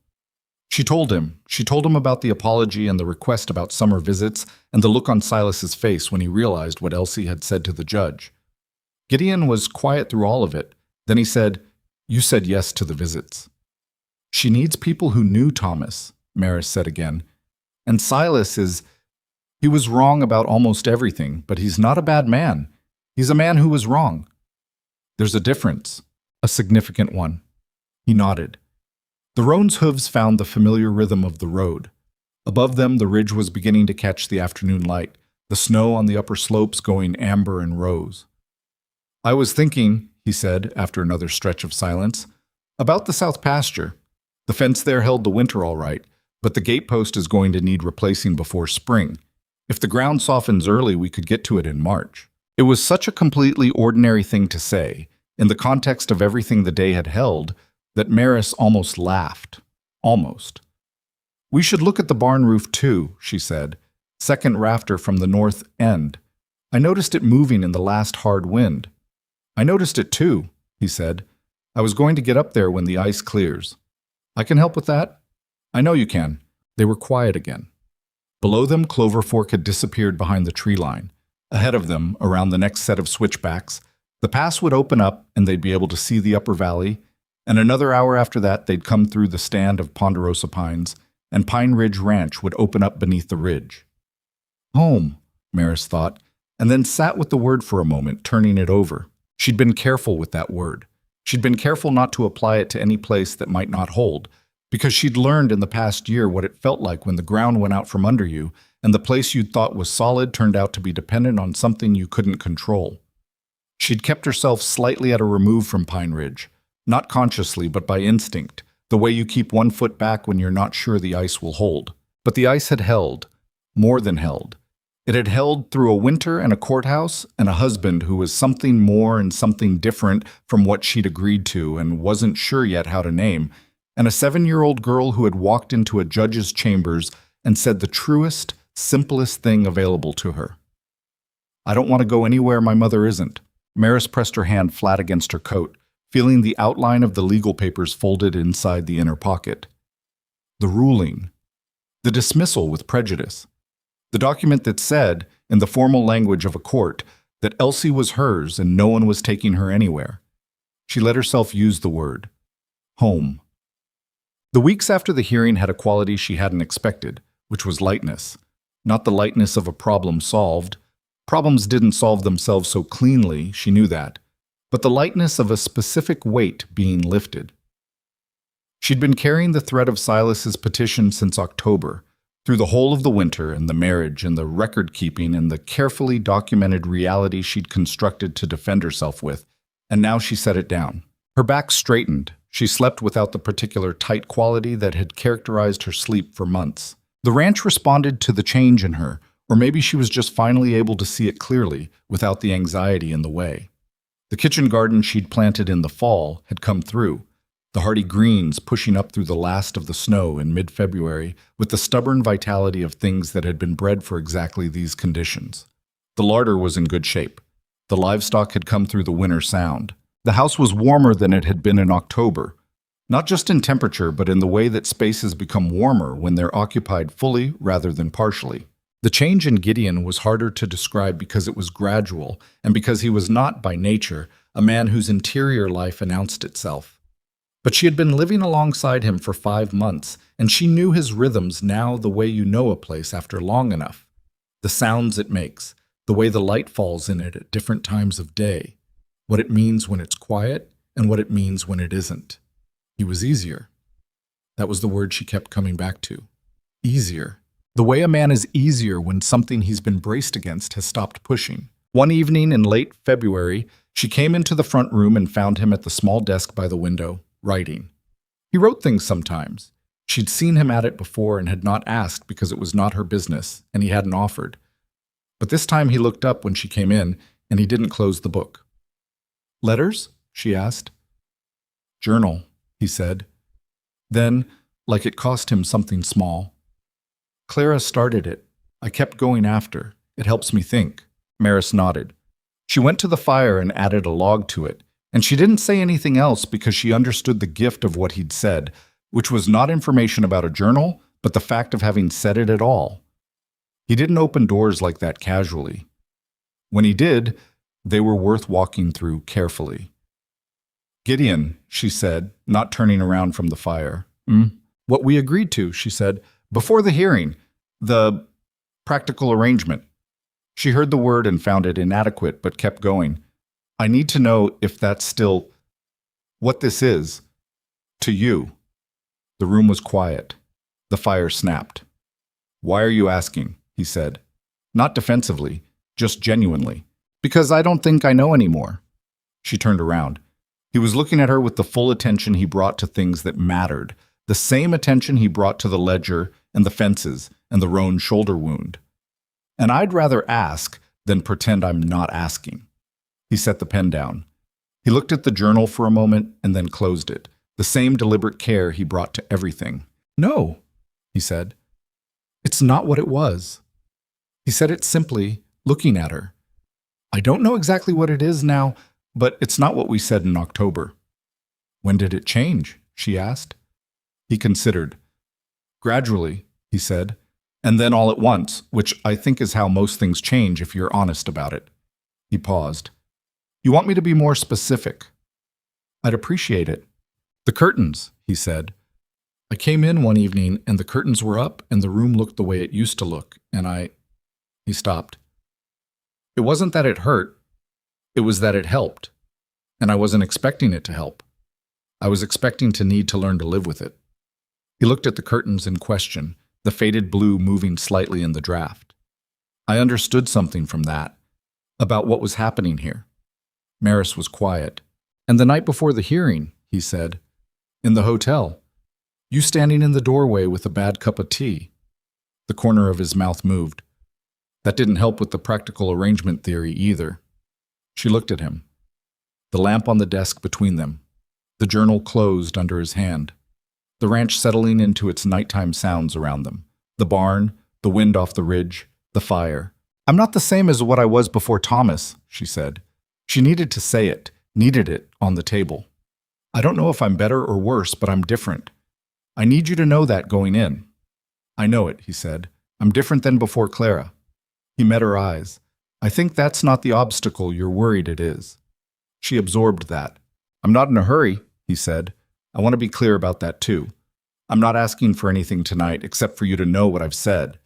She told him. She told him about the apology and the request about summer visits and the look on Silas's face when he realized what Elsie had said to the judge. Gideon was quiet through all of it. Then he said, "You said yes to the visits." "She needs people who knew Thomas," Maris said again. "And he was wrong about almost everything, but he's not a bad man. He's a man who was wrong." "There's a difference, a significant one." He nodded. The roan's hooves found the familiar rhythm of the road. Above them, the ridge was beginning to catch the afternoon light, the snow on the upper slopes going amber and rose. "I was thinking," he said, after another stretch of silence, "about the south pasture. The fence there held the winter all right, but the gatepost is going to need replacing before spring. If the ground softens early, we could get to it in March." It was such a completely ordinary thing to say, in the context of everything the day had held, that Maris almost laughed. Almost. "We should look at the barn roof too," she said. "Second rafter from the north end. I noticed it moving in the last hard wind." "I noticed it too," he said. "I was going to get up there when the ice clears." "I can help with that?" "I know you can." They were quiet again. Below them, Clover Fork had disappeared behind the tree line. Ahead of them, around the next set of switchbacks, the pass would open up and they'd be able to see the upper valley, and another hour after that they'd come through the stand of ponderosa pines, and Pine Ridge Ranch would open up beneath the ridge. Home, Maris thought, and then sat with the word for a moment, turning it over. She'd been careful with that word. She'd been careful not to apply it to any place that might not hold, because she'd learned in the past year what it felt like when the ground went out from under you, and the place you'd thought was solid turned out to be dependent on something you couldn't control. She'd kept herself slightly at a remove from Pine Ridge, not consciously but by instinct, the way you keep one foot back when you're not sure the ice will hold. But the ice had held, more than held. It had held through a winter and a courthouse and a husband who was something more and something different from what she'd agreed to and wasn't sure yet how to name, and a 7-year-old girl who had walked into a judge's chambers and said the truest, simplest thing available to her. "I don't want to go anywhere my mother isn't." Maris pressed her hand flat against her coat, feeling the outline of the legal papers folded inside the inner pocket. The ruling. The dismissal with prejudice. The document that said, in the formal language of a court, that Elsie was hers and no one was taking her anywhere. She let herself use the word. Home. The weeks after the hearing had a quality she hadn't expected, which was lightness. Not the lightness of a problem solved. Problems didn't solve themselves so cleanly, she knew that, but the lightness of a specific weight being lifted. She'd been carrying the threat of Silas's petition since October, through the whole of the winter and the marriage and the record-keeping and the carefully documented reality she'd constructed to defend herself with, and now she set it down. Her back straightened. She slept without the particular tight quality that had characterized her sleep for months. The ranch responded to the change in her, or maybe she was just finally able to see it clearly, without the anxiety in the way. The kitchen garden she'd planted in the fall had come through, the hardy greens pushing up through the last of the snow in mid-February with the stubborn vitality of things that had been bred for exactly these conditions. The larder was in good shape. The livestock had come through the winter sound. The house was warmer than it had been in October, not just in temperature, but in the way that spaces become warmer when they're occupied fully rather than partially. The change in Gideon was harder to describe because it was gradual, and because he was not, by nature, a man whose interior life announced itself. But she had been living alongside him for 5 months, and she knew his rhythms now the way you know a place after long enough. The sounds it makes, the way the light falls in it at different times of day, what it means when it's quiet, and what it means when it isn't. He was easier. That was the word she kept coming back to. Easier. The way a man is easier when something he's been braced against has stopped pushing. One evening in late February, she came into the front room and found him at the small desk by the window, writing. He wrote things sometimes. She'd seen him at it before and had not asked because it was not her business, and he hadn't offered. But this time he looked up when she came in, and he didn't close the book. "Letters?" she asked. "Journal," he said. Then, like it cost him something small, "Clara started it. I kept going after. It helps me think." Maris nodded. She went to the fire and added a log to it, and she didn't say anything else because she understood the gift of what he'd said, which was not information about a journal, but the fact of having said it at all. He didn't open doors like that casually. When he did, they were worth walking through carefully. Gideon, she said, not turning around from the fire. What we agreed to, she said, before the hearing, the practical arrangement. She heard the word and found it inadequate, but kept going. I need to know if that's still what this is to you. The room was quiet. The fire snapped. Why are you asking? He said. Not defensively, just genuinely. Because I don't think I know anymore. She turned around. He was looking at her with the full attention he brought to things that mattered, the same attention he brought to the ledger and the fences and the Roan shoulder wound. And I'd rather ask than pretend I'm not asking. He set the pen down. He looked at the journal for a moment and then closed it, the same deliberate care he brought to everything. No, he said. It's not what it was. He said it simply, looking at her. I don't know exactly what it is now, but it's not what we said in October. When did it change? She asked. He considered. Gradually, he said, and then all at once, which I think is how most things change if you're honest about it. He paused. You want me to be more specific? I'd appreciate it. The curtains, he said. I came in one evening and the curtains were up and the room looked the way it used to look, and He stopped. It wasn't that it hurt, it was that it helped, and I wasn't expecting it to help. I was expecting to need to learn to live with it. He looked at the curtains in question, the faded blue moving slightly in the draft. I understood something from that, about what was happening here. Maris was quiet. And the night before the hearing, he said, in the hotel, you standing in the doorway with a bad cup of tea. The corner of his mouth moved. That didn't help with the practical arrangement theory either. She looked at him. The lamp on the desk between them. The journal closed under his hand. The ranch settling into its nighttime sounds around them. The barn, the wind off the ridge, the fire. I'm not the same as what I was before Thomas, she said. She needed to say it, needed it on the table. I don't know if I'm better or worse, but I'm different. I need you to know that going in. I know it, he said. I'm different than before Clara. He met her eyes. I think that's not the obstacle you're worried it is. She absorbed that. I'm not in a hurry, he said. I want to be clear about that too. I'm not asking for anything tonight except for you to know what I've said.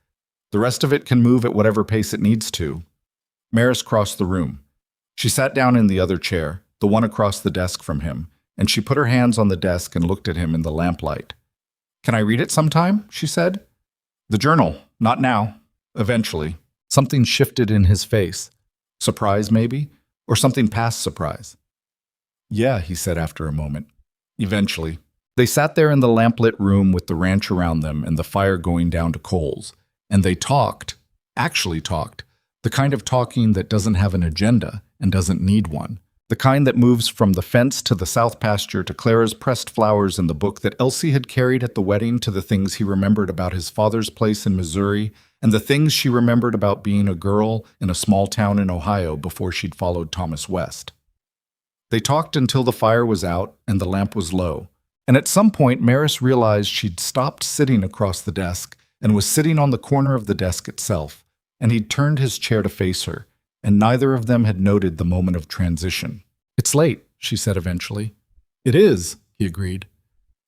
The rest of it can move at whatever pace it needs to. Maris crossed the room. She sat down in the other chair, the one across the desk from him, and she put her hands on the desk and looked at him in the lamplight. Can I read it sometime? She said. The journal. Not now. Eventually. Something shifted in his face. Surprise, maybe? Or something past surprise. Yeah, he said after a moment. Eventually. They sat there in the lamplit room with the ranch around them and the fire going down to coals. And they talked, actually talked, the kind of talking that doesn't have an agenda and doesn't need one. The kind that moves from the fence to the south pasture to Clara's pressed flowers in the book that Elsie had carried at the wedding to the things he remembered about his father's place in Missouri and the things she remembered about being a girl in a small town in Ohio before she'd followed Thomas west. They talked until the fire was out and the lamp was low, and at some point Maris realized she'd stopped sitting across the desk and was sitting on the corner of the desk itself, and he'd turned his chair to face her, and neither of them had noted the moment of transition. It's late, she said eventually. It is, he agreed.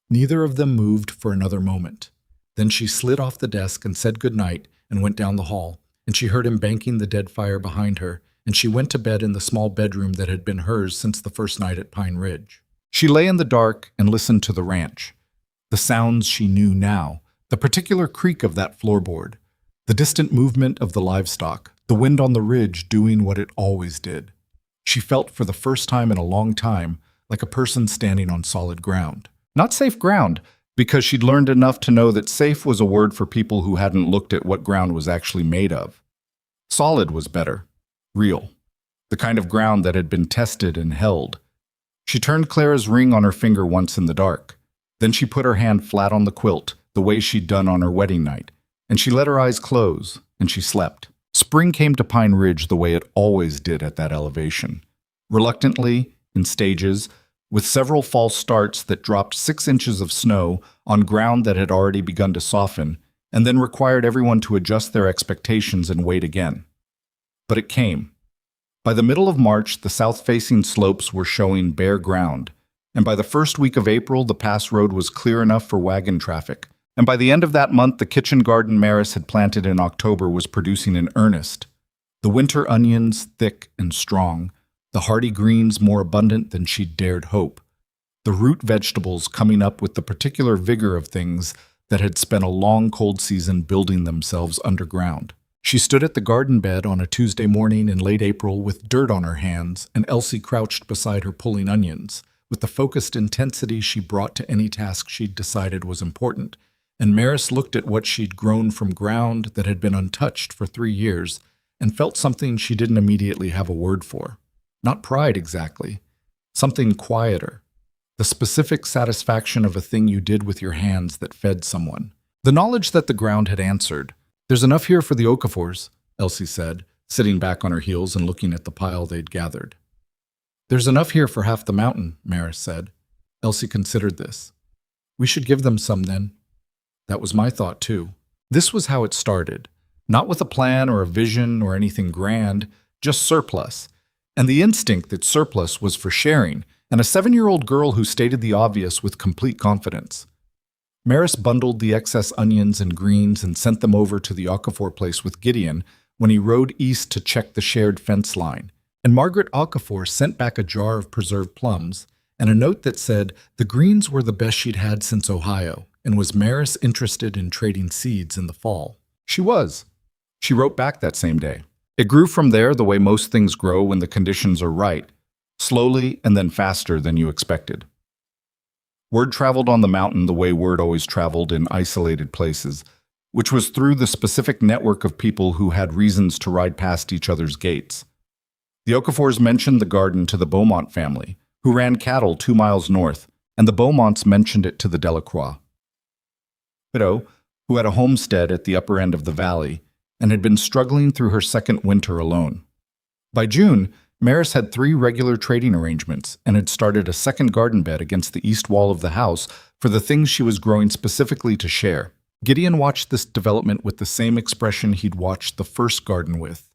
Neither of them moved for another moment. Then she slid off the desk and said goodnight and went down the hall, and she heard him banking the dead fire behind her, and she went to bed in the small bedroom that had been hers since the first night at Pine Ridge. She lay in the dark and listened to the ranch. The sounds she knew now, the particular creak of that floorboard, the distant movement of the livestock, the wind on the ridge doing what it always did. She felt for the first time in a long time like a person standing on solid ground. Not safe ground, because she'd learned enough to know that safe was a word for people who hadn't looked at what ground was actually made of. Solid was better. Real. The kind of ground that had been tested and held. She turned Clara's ring on her finger once in the dark. Then she put her hand flat on the quilt, the way she'd done on her wedding night, and she let her eyes close, and she slept. Spring came to Pine Ridge the way it always did at that elevation. Reluctantly, in stages, with several false starts that dropped 6 inches of snow on ground that had already begun to soften, and then required everyone to adjust their expectations and wait again. But it came. By the middle of March, the south-facing slopes were showing bare ground, and by the first week of April, the pass road was clear enough for wagon traffic. And by the end of that month, the kitchen garden Maris had planted in October was producing in earnest. The winter onions thick and strong, the hardy greens more abundant than she'd dared hope, the root vegetables coming up with the particular vigor of things that had spent a long cold season building themselves underground. She stood at the garden bed on a Tuesday morning in late April with dirt on her hands, and Elsie crouched beside her pulling onions, with the focused intensity she brought to any task she'd decided was important. And Maris looked at what she'd grown from ground that had been untouched for 3 years and felt something she didn't immediately have a word for. Not pride exactly, something quieter. The specific satisfaction of a thing you did with your hands that fed someone. The knowledge that the ground had answered. "There's enough here for the Okafors," Elsie said, sitting back on her heels and looking at the pile they'd gathered. "There's enough here for half the mountain," Maris said. Elsie considered this. "We should give them some then." That was my thought too. This was how it started. Not with a plan or a vision or anything grand, just surplus. And the instinct that surplus was for sharing, and a 7-year-old girl who stated the obvious with complete confidence. Maris bundled the excess onions and greens and sent them over to the Okafor place with Gideon when he rode east to check the shared fence line. And Margaret Okafor sent back a jar of preserved plums and a note that said the greens were the best she'd had since Ohio, and was Maris interested in trading seeds in the fall. She was. She wrote back that same day. It grew from there the way most things grow when the conditions are right, slowly and then faster than you expected. Word traveled on the mountain the way word always traveled in isolated places, which was through the specific network of people who had reasons to ride past each other's gates. The Okafors mentioned the garden to the Beaumont family, who ran cattle 2 miles north, and the Beaumonts mentioned it to the Delacroix widow, who had a homestead at the upper end of the valley and had been struggling through her second winter alone. By June, Maris had 3 regular trading arrangements and had started a second garden bed against the east wall of the house for the things she was growing specifically to share. Gideon watched this development with the same expression he'd watched the first garden with.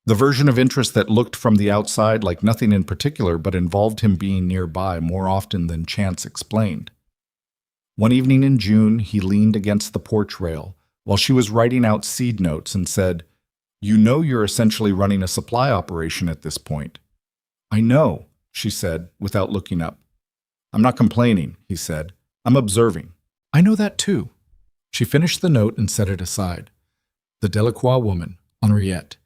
The version of interest that looked from the outside like nothing in particular but involved him being nearby more often than chance explained. One evening in June, he leaned against the porch rail while she was writing out seed notes and said, "You know you're essentially running a supply operation at this point." "I know," she said, without looking up. "I'm not complaining," he said. "I'm observing." "I know that too." She finished the note and set it aside. The Delacroix woman, Henriette.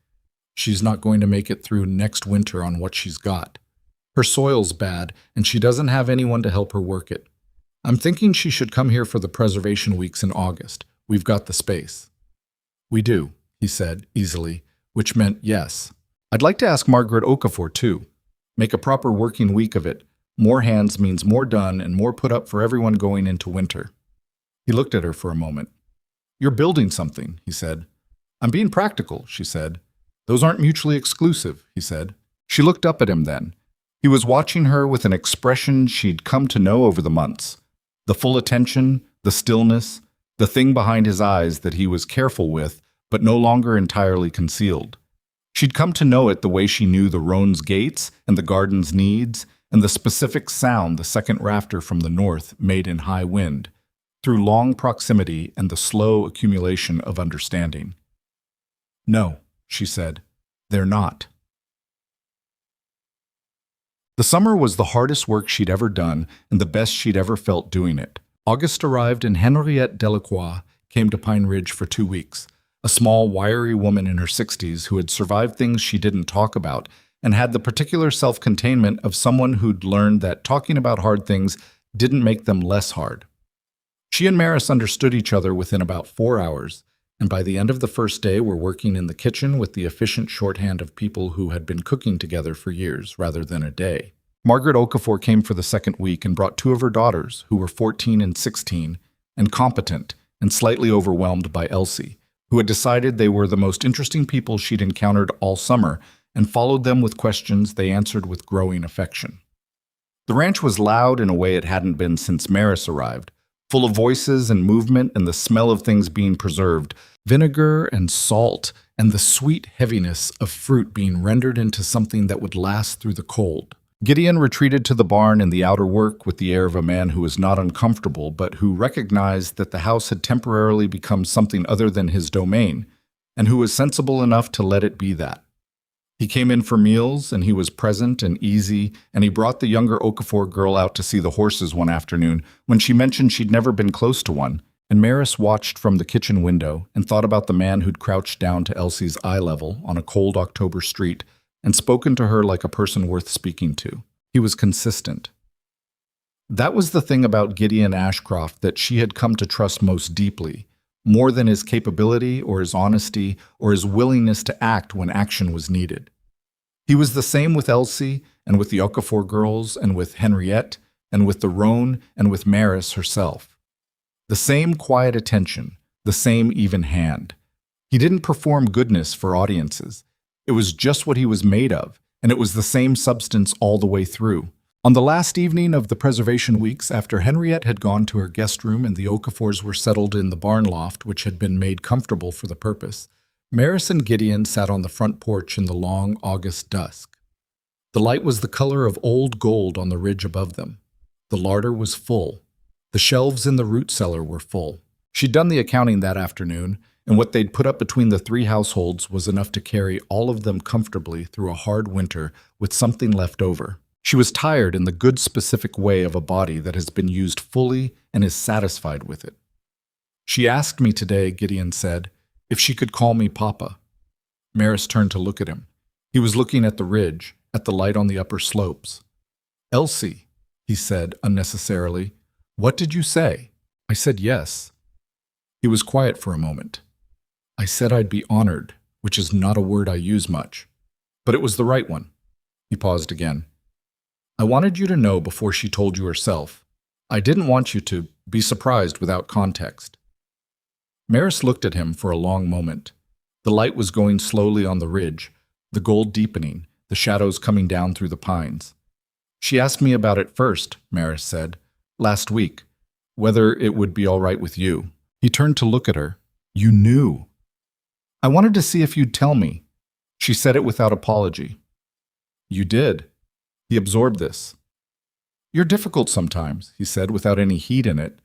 She's not going to make it through next winter on what she's got. Her soil's bad, and she doesn't have anyone to help her work it. I'm thinking she should come here for the preservation weeks in August. We've got the space. "We do," he said, easily, which meant yes. "I'd like to ask Margaret Okafor, too. Make a proper working week of it. More hands means more done and more put up for everyone going into winter." He looked at her for a moment. "You're building something," he said. "I'm being practical," she said. "Those aren't mutually exclusive," he said. She looked up at him then. He was watching her with an expression she'd come to know over the months. The full attention, the stillness, the thing behind his eyes that he was careful with, but no longer entirely concealed. She'd come to know it the way she knew the roan's gates and the garden's needs, and the specific sound the second rafter from the north made in high wind, through long proximity and the slow accumulation of understanding. "No," she said, "they're not." The summer was the hardest work she'd ever done and the best she'd ever felt doing it. August arrived and Henriette Delacroix came to Pine Ridge for 2 weeks, a small, wiry woman in her 60s who had survived things she didn't talk about and had the particular self-containment of someone who'd learned that talking about hard things didn't make them less hard. She and Maris understood each other within about 4 hours, and by the end of the first day were working in the kitchen with the efficient shorthand of people who had been cooking together for years rather than a day. Margaret Okafor came for the second week and brought 2 of her daughters, who were 14 and 16, and competent and slightly overwhelmed by Elsie, who had decided they were the most interesting people she'd encountered all summer and followed them with questions they answered with growing affection. The ranch was loud in a way it hadn't been since Maris arrived, full of voices and movement and the smell of things being preserved, vinegar and salt, and the sweet heaviness of fruit being rendered into something that would last through the cold. Gideon retreated to the barn in the outer work with the air of a man who was not uncomfortable, but who recognized that the house had temporarily become something other than his domain, and who was sensible enough to let it be that. He came in for meals, and he was present and easy, and he brought the younger Okafor girl out to see the horses one afternoon when she mentioned she'd never been close to one, and Maris watched from the kitchen window and thought about the man who'd crouched down to Elsie's eye level on a cold October street and spoken to her like a person worth speaking to. He was consistent. That was the thing about Gideon Ashcroft that she had come to trust most deeply, more than his capability or his honesty or his willingness to act when action was needed. He was the same with Elsie and with the Okafor girls and with Henriette and with the Roan and with Maris herself. The same quiet attention, the same even hand. He didn't perform goodness for audiences. It was just what he was made of, and it was the same substance all the way through. On the last evening of the preservation weeks, after Henriette had gone to her guest room and the Okafors were settled in the barn loft, which had been made comfortable for the purpose, Maris and Gideon sat on the front porch in the long August dusk. The light was the color of old gold on the ridge above them. The larder was full. The shelves in the root cellar were full. She'd done the accounting that afternoon, and what they'd put up between the three households was enough to carry all of them comfortably through a hard winter with something left over. She was tired in the good specific way of a body that has been used fully and is satisfied with it. She asked me today, Gideon said, if she could call me Papa. Maris turned to look at him. He was looking at the ridge, at the light on the upper slopes. Elsie, he said unnecessarily, what did you say? I said yes. He was quiet for a moment. I said I'd be honored, which is not a word I use much, but it was the right one. He paused again. I wanted you to know before she told you herself. I didn't want you to be surprised without context. Maris looked at him for a long moment. The light was going slowly on the ridge, the gold deepening, the shadows coming down through the pines. She asked me about it first, Maris said, last week, whether it would be all right with you. He turned to look at her. You knew. I wanted to see if you'd tell me. She said it without apology. You did. He absorbed this. You're difficult sometimes, he said without any heat in it.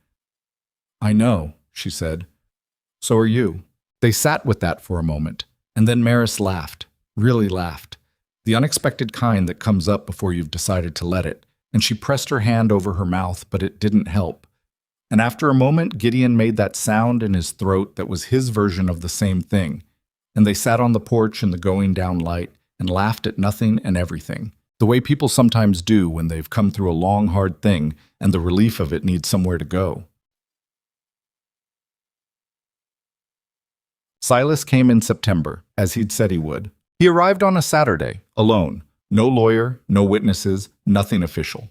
I know, she said. So are you. They sat with that for a moment, and then Maris laughed, really laughed, the unexpected kind that comes up before you've decided to let it, and she pressed her hand over her mouth, but it didn't help. And after a moment, Gideon made that sound in his throat that was his version of the same thing, and they sat on the porch in the going down light and laughed at nothing and everything, the way people sometimes do when they've come through a long, hard thing and the relief of it needs somewhere to go. Silas came in September, as he'd said he would. He arrived on a Saturday, alone. No lawyer, no witnesses, nothing official.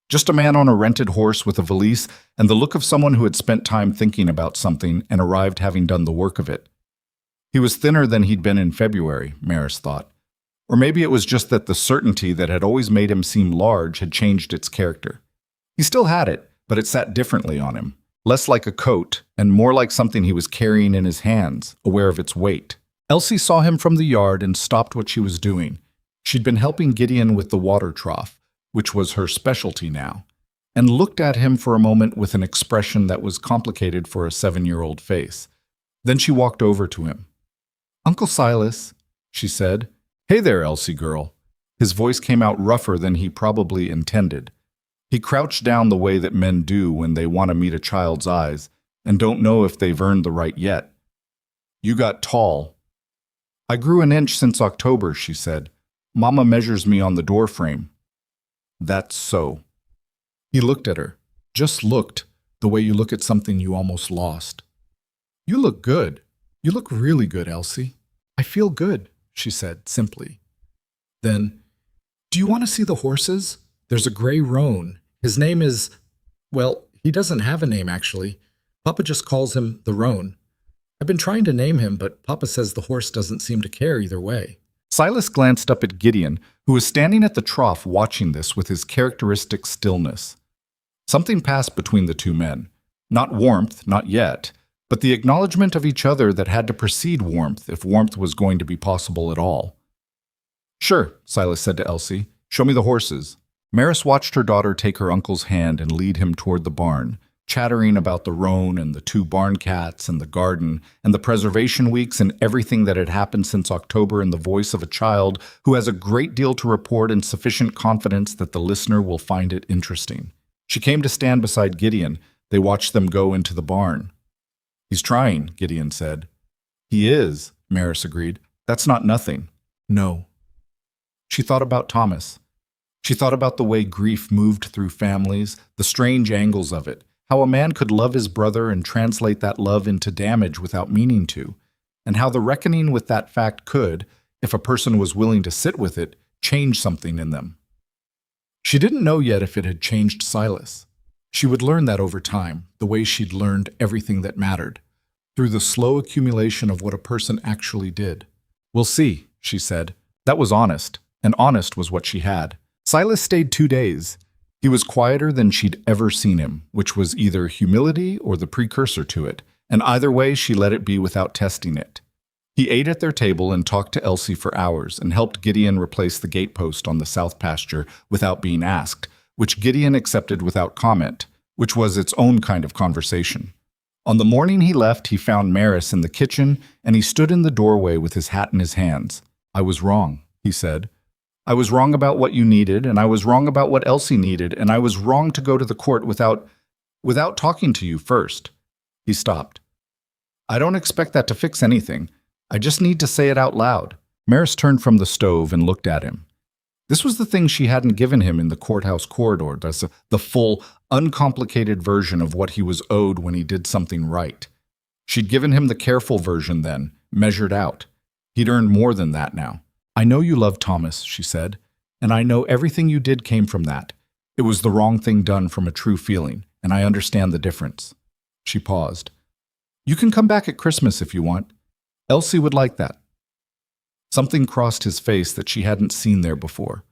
Just a man on a rented horse with a valise and the look of someone who had spent time thinking about something and arrived having done the work of it. He was thinner than he'd been in February, Maris thought. Or maybe it was just that the certainty that had always made him seem large had changed its character. He still had it, but it sat differently on him, less like a coat and more like something he was carrying in his hands, aware of its weight. Elsie saw him from the yard and stopped what she was doing. She'd been helping Gideon with the water trough, which was her specialty now, and looked at him for a moment with an expression that was complicated for a 7-year-old face. Then she walked over to him. Uncle Silas, she said. Hey there, Elsie girl. His voice came out rougher than he probably intended. He crouched down the way that men do when they want to meet a child's eyes and don't know if they've earned the right yet. You got tall. I grew an inch since October, she said. Mama measures me on the door frame. That's so. He looked at her. Just looked, the way you look at something you almost lost. You look good. You look really good, Elsie. I feel good, she said simply. Then, do you want to see the horses? There's a gray roan. His name is, well, he doesn't have a name actually. Papa just calls him the roan. I've been trying to name him, but Papa says the horse doesn't seem to care either way. Silas glanced up at Gideon, who was standing at the trough watching this with his characteristic stillness. Something passed between the two men. Not warmth, not yet, but the acknowledgement of each other that had to precede warmth if warmth was going to be possible at all. "Sure," Silas said to Elsie. "Show me the horses." Maris watched her daughter take her uncle's hand and lead him toward the barn, chattering about the roan and the two barn cats and the garden and the preservation weeks and everything that had happened since October in the voice of a child who has a great deal to report and sufficient confidence that the listener will find it interesting. She came to stand beside Gideon. They watched them go into the barn. "He's trying," Gideon said. "He is," Maris agreed. "That's not nothing." "No." She thought about Thomas. She thought about the way grief moved through families, the strange angles of it, how a man could love his brother and translate that love into damage without meaning to, and how the reckoning with that fact could, if a person was willing to sit with it, change something in them. She didn't know yet if it had changed Silas. She would learn that over time, the way she'd learned everything that mattered, through the slow accumulation of what a person actually did. "We'll see," she said. That was honest, and honest was what she had. Silas stayed 2 days. He was quieter than she'd ever seen him, which was either humility or the precursor to it, and either way she let it be without testing it. He ate at their table and talked to Elsie for hours and helped Gideon replace the gatepost on the south pasture without being asked, which Gideon accepted without comment, which was its own kind of conversation. On the morning he left, he found Maris in the kitchen, and he stood in the doorway with his hat in his hands. "I was wrong," he said. "I was wrong about what you needed, and I was wrong about what Elsie needed, and I was wrong to go to the court without talking to you first." He stopped. "I don't expect that to fix anything. I just need to say it out loud." Maris turned from the stove and looked at him. This was the thing she hadn't given him in the courthouse corridor, the full, uncomplicated version of what he was owed when he did something right. She'd given him the careful version then, measured out. He'd earned more than that now. "I know you love Thomas," she said, "and I know everything you did came from that. It was the wrong thing done from a true feeling, and I understand the difference." She paused. "You can come back at Christmas if you want. Elsie would like that." Something crossed his face that she hadn't seen there before.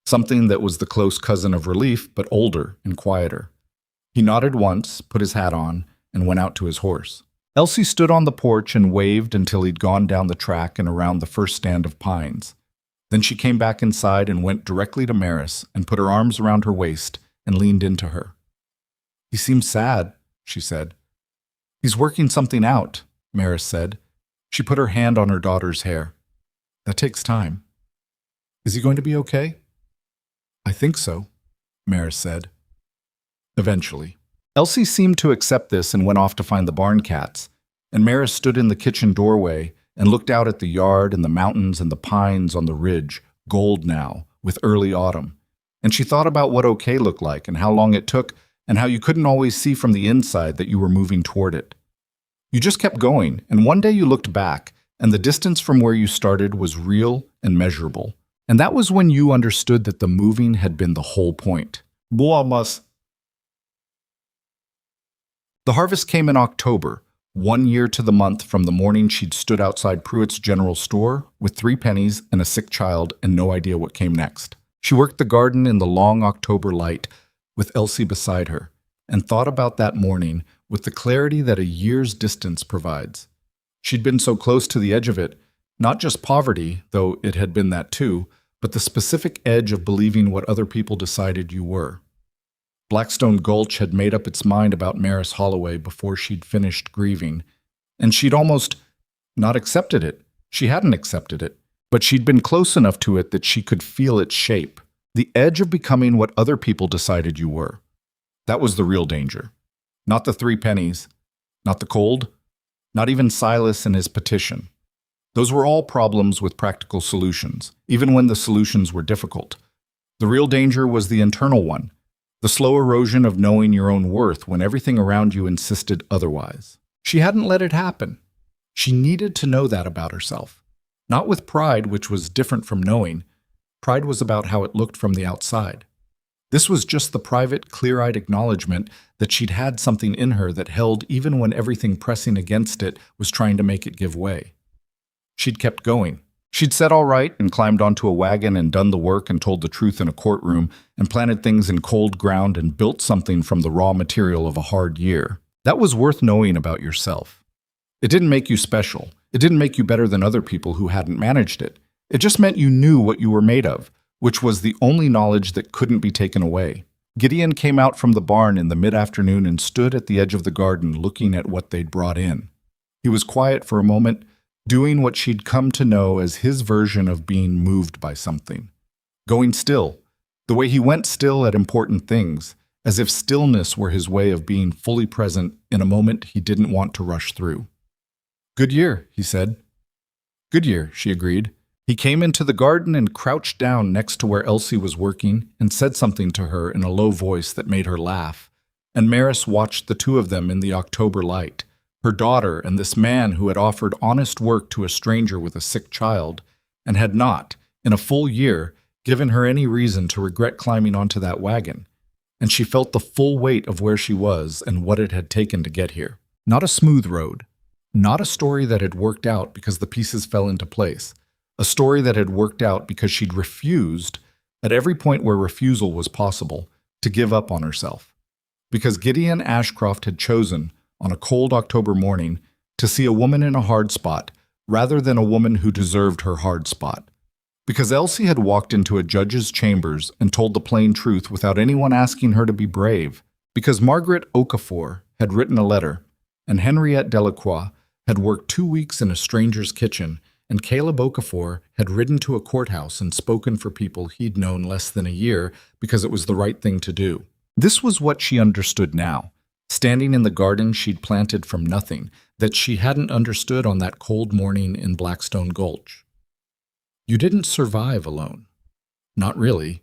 Something that was the close cousin of relief, but older and quieter. He nodded once, put his hat on, and went out to his horse. Elsie stood on the porch and waved until he'd gone down the track and around the first stand of pines. Then she came back inside and went directly to Maris and put her arms around her waist and leaned into her. "He seems sad," she said. "He's working something out," Maris said. She put her hand on her daughter's hair. "That takes time. Is he going to be okay?" "I think so," Maris said. "Eventually." Elsie seemed to accept this and went off to find the barn cats, and Maris stood in the kitchen doorway and looked out at the yard and the mountains and the pines on the ridge, gold now, with early autumn. And she thought about what okay looked like and how long it took and how you couldn't always see from the inside that you were moving toward it. You just kept going, and one day you looked back, and the distance from where you started was real and measurable. And that was when you understood that the moving had been the whole point. Boamas. The harvest came in October, 1 year to the month from the morning she'd stood outside Pruitt's general store with 3 pennies and a sick child and no idea what came next. She worked the garden in the long October light with Elsie beside her and thought about that morning with the clarity that a year's distance provides. She'd been so close to the edge of it, not just poverty, though it had been that too, but the specific edge of believing what other people decided you were. Blackstone Gulch had made up its mind about Maris Holloway before she'd finished grieving, and she'd almost not accepted it. She hadn't accepted it, but she'd been close enough to it that she could feel its shape, the edge of becoming what other people decided you were. That was the real danger. Not the 3 pennies, not the cold, not even Silas and his petition. Those were all problems with practical solutions, even when the solutions were difficult. The real danger was the internal one, the slow erosion of knowing your own worth when everything around you insisted otherwise. She hadn't let it happen. She needed to know that about herself. Not with pride, which was different from knowing. Pride was about how it looked from the outside. This was just the private, clear-eyed acknowledgement that she'd had something in her that held even when everything pressing against it was trying to make it give way. She'd kept going, She'd said all right and climbed onto a wagon and done the work and told the truth in a courtroom and planted things in cold ground and built something from the raw material of a hard year. That was worth knowing about yourself. It didn't make you special. It didn't make you better than other people who hadn't managed it. It just meant you knew what you were made of, which was the only knowledge that couldn't be taken away. Gideon came out from the barn in the mid-afternoon and stood at the edge of the garden looking at what they'd brought in. He was quiet for a moment, doing what she'd come to know as his version of being moved by something. Going still, the way he went still at important things, as if stillness were his way of being fully present in a moment he didn't want to rush through. "Good year," he said. "Good year," she agreed. He came into the garden and crouched down next to where Elsie was working and said something to her in a low voice that made her laugh, and Maris watched the two of them in the October light, her daughter and this man who had offered honest work to a stranger with a sick child, and had not, in a full year, given her any reason to regret climbing onto that wagon. And she felt the full weight of where she was and what it had taken to get here. Not a smooth road. Not a story that had worked out because the pieces fell into place. A story that had worked out because she'd refused, at every point where refusal was possible, to give up on herself. Because Gideon Ashcroft had chosen, on a cold October morning, to see a woman in a hard spot, rather than a woman who deserved her hard spot. Because Elsie had walked into a judge's chambers and told the plain truth without anyone asking her to be brave. Because Margaret Okafor had written a letter, and Henriette Delacroix had worked 2 weeks in a stranger's kitchen, and Caleb Okafor had ridden to a courthouse and spoken for people he'd known less than a year because it was the right thing to do. This was what she understood now, standing in the garden she'd planted from nothing, that she hadn't understood on that cold morning in Blackstone Gulch. You didn't survive alone. Not really.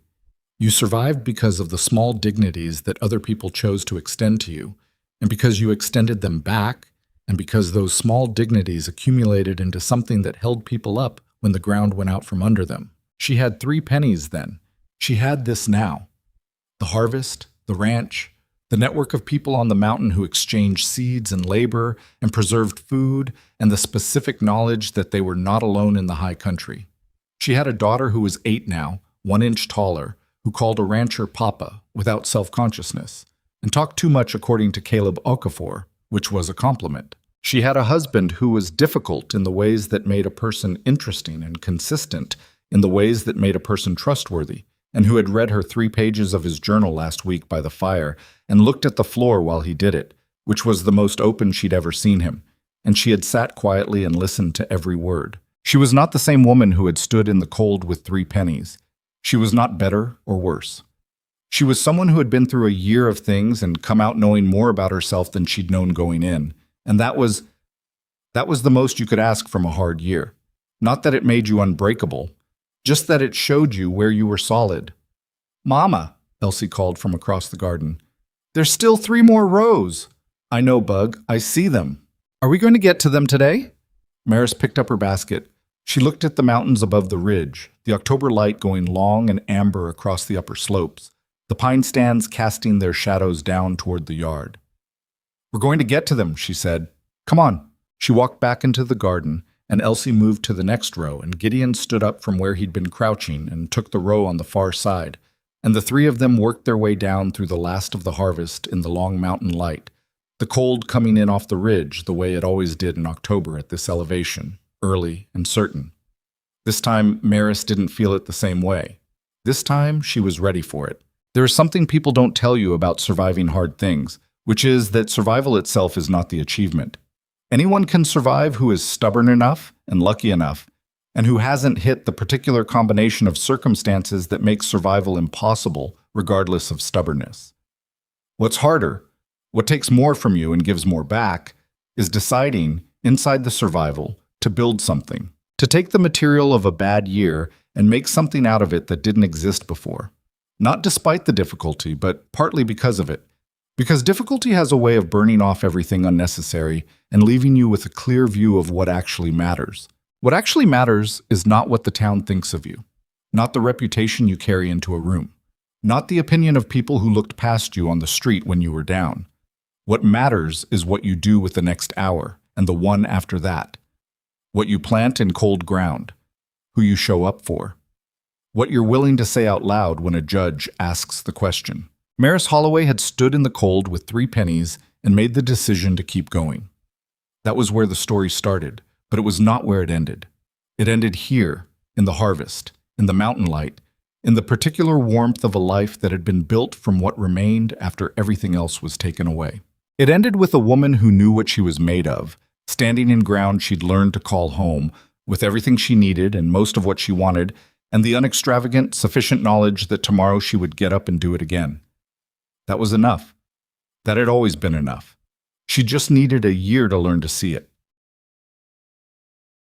You survived because of the small dignities that other people chose to extend to you, and because you extended them back, and because those small dignities accumulated into something that held people up when the ground went out from under them. She had 3 pennies then. She had this now. The harvest, the ranch, the network of people on the mountain who exchanged seeds and labor and preserved food, and the specific knowledge that they were not alone in the high country. She had a daughter who was 8 now, 1 inch taller, who called a rancher Papa without self-consciousness, and talked too much according to Caleb Okafor, which was a compliment. She had a husband who was difficult in the ways that made a person interesting and consistent in the ways that made a person trustworthy, and who had read her 3 pages of his journal last week by the fire and looked at the floor while he did it, which was the most open she'd ever seen him, and she had sat quietly and listened to every word. She was not the same woman who had stood in the cold with 3 pennies. She was not better or worse. She was someone who had been through a year of things and come out knowing more about herself than she'd known going in. And that was the most you could ask from a hard year. Not that it made you unbreakable, just that it showed you where you were solid. "Mama," Elsie called from across the garden. "There's still 3 more rows." "I know, Bug. I see them." "Are we going to get to them today?" Maris picked up her basket. She looked at the mountains above the ridge, the October light going long and amber across the upper slopes, the pine stands casting their shadows down toward the yard. "We're going to get to them," she said. "Come on." She walked back into the garden, and Elsie moved to the next row, and Gideon stood up from where he'd been crouching and took the row on the far side, and the 3 of them worked their way down through the last of the harvest in the long mountain light, the cold coming in off the ridge the way it always did in October at this elevation, early and certain. This time, Maris didn't feel it the same way. This time, she was ready for it. There is something people don't tell you about surviving hard things, which is that survival itself is not the achievement. Anyone can survive who is stubborn enough and lucky enough, and who hasn't hit the particular combination of circumstances that makes survival impossible regardless of stubbornness. What's harder, what takes more from you and gives more back, is deciding, inside the survival, to build something, to take the material of a bad year and make something out of it that didn't exist before. Not despite the difficulty, but partly because of it. Because difficulty has a way of burning off everything unnecessary and leaving you with a clear view of what actually matters. What actually matters is not what the town thinks of you, not the reputation you carry into a room, not the opinion of people who looked past you on the street when you were down. What matters is what you do with the next hour and the one after that. What you plant in cold ground. who you show up for. What you're willing to say out loud when a judge asks the question. Maris Holloway had stood in the cold with 3 pennies and made the decision to keep going. That was where the story started, but it was not where it ended. It ended here, in the harvest, in the mountain light, in the particular warmth of a life that had been built from what remained after everything else was taken away. It ended with a woman who knew what she was made of, standing in ground she'd learned to call home, with everything she needed and most of what she wanted, and the unextravagant, sufficient knowledge that tomorrow she would get up and do it again. That was enough. That had always been enough. She just needed a year to learn to see it.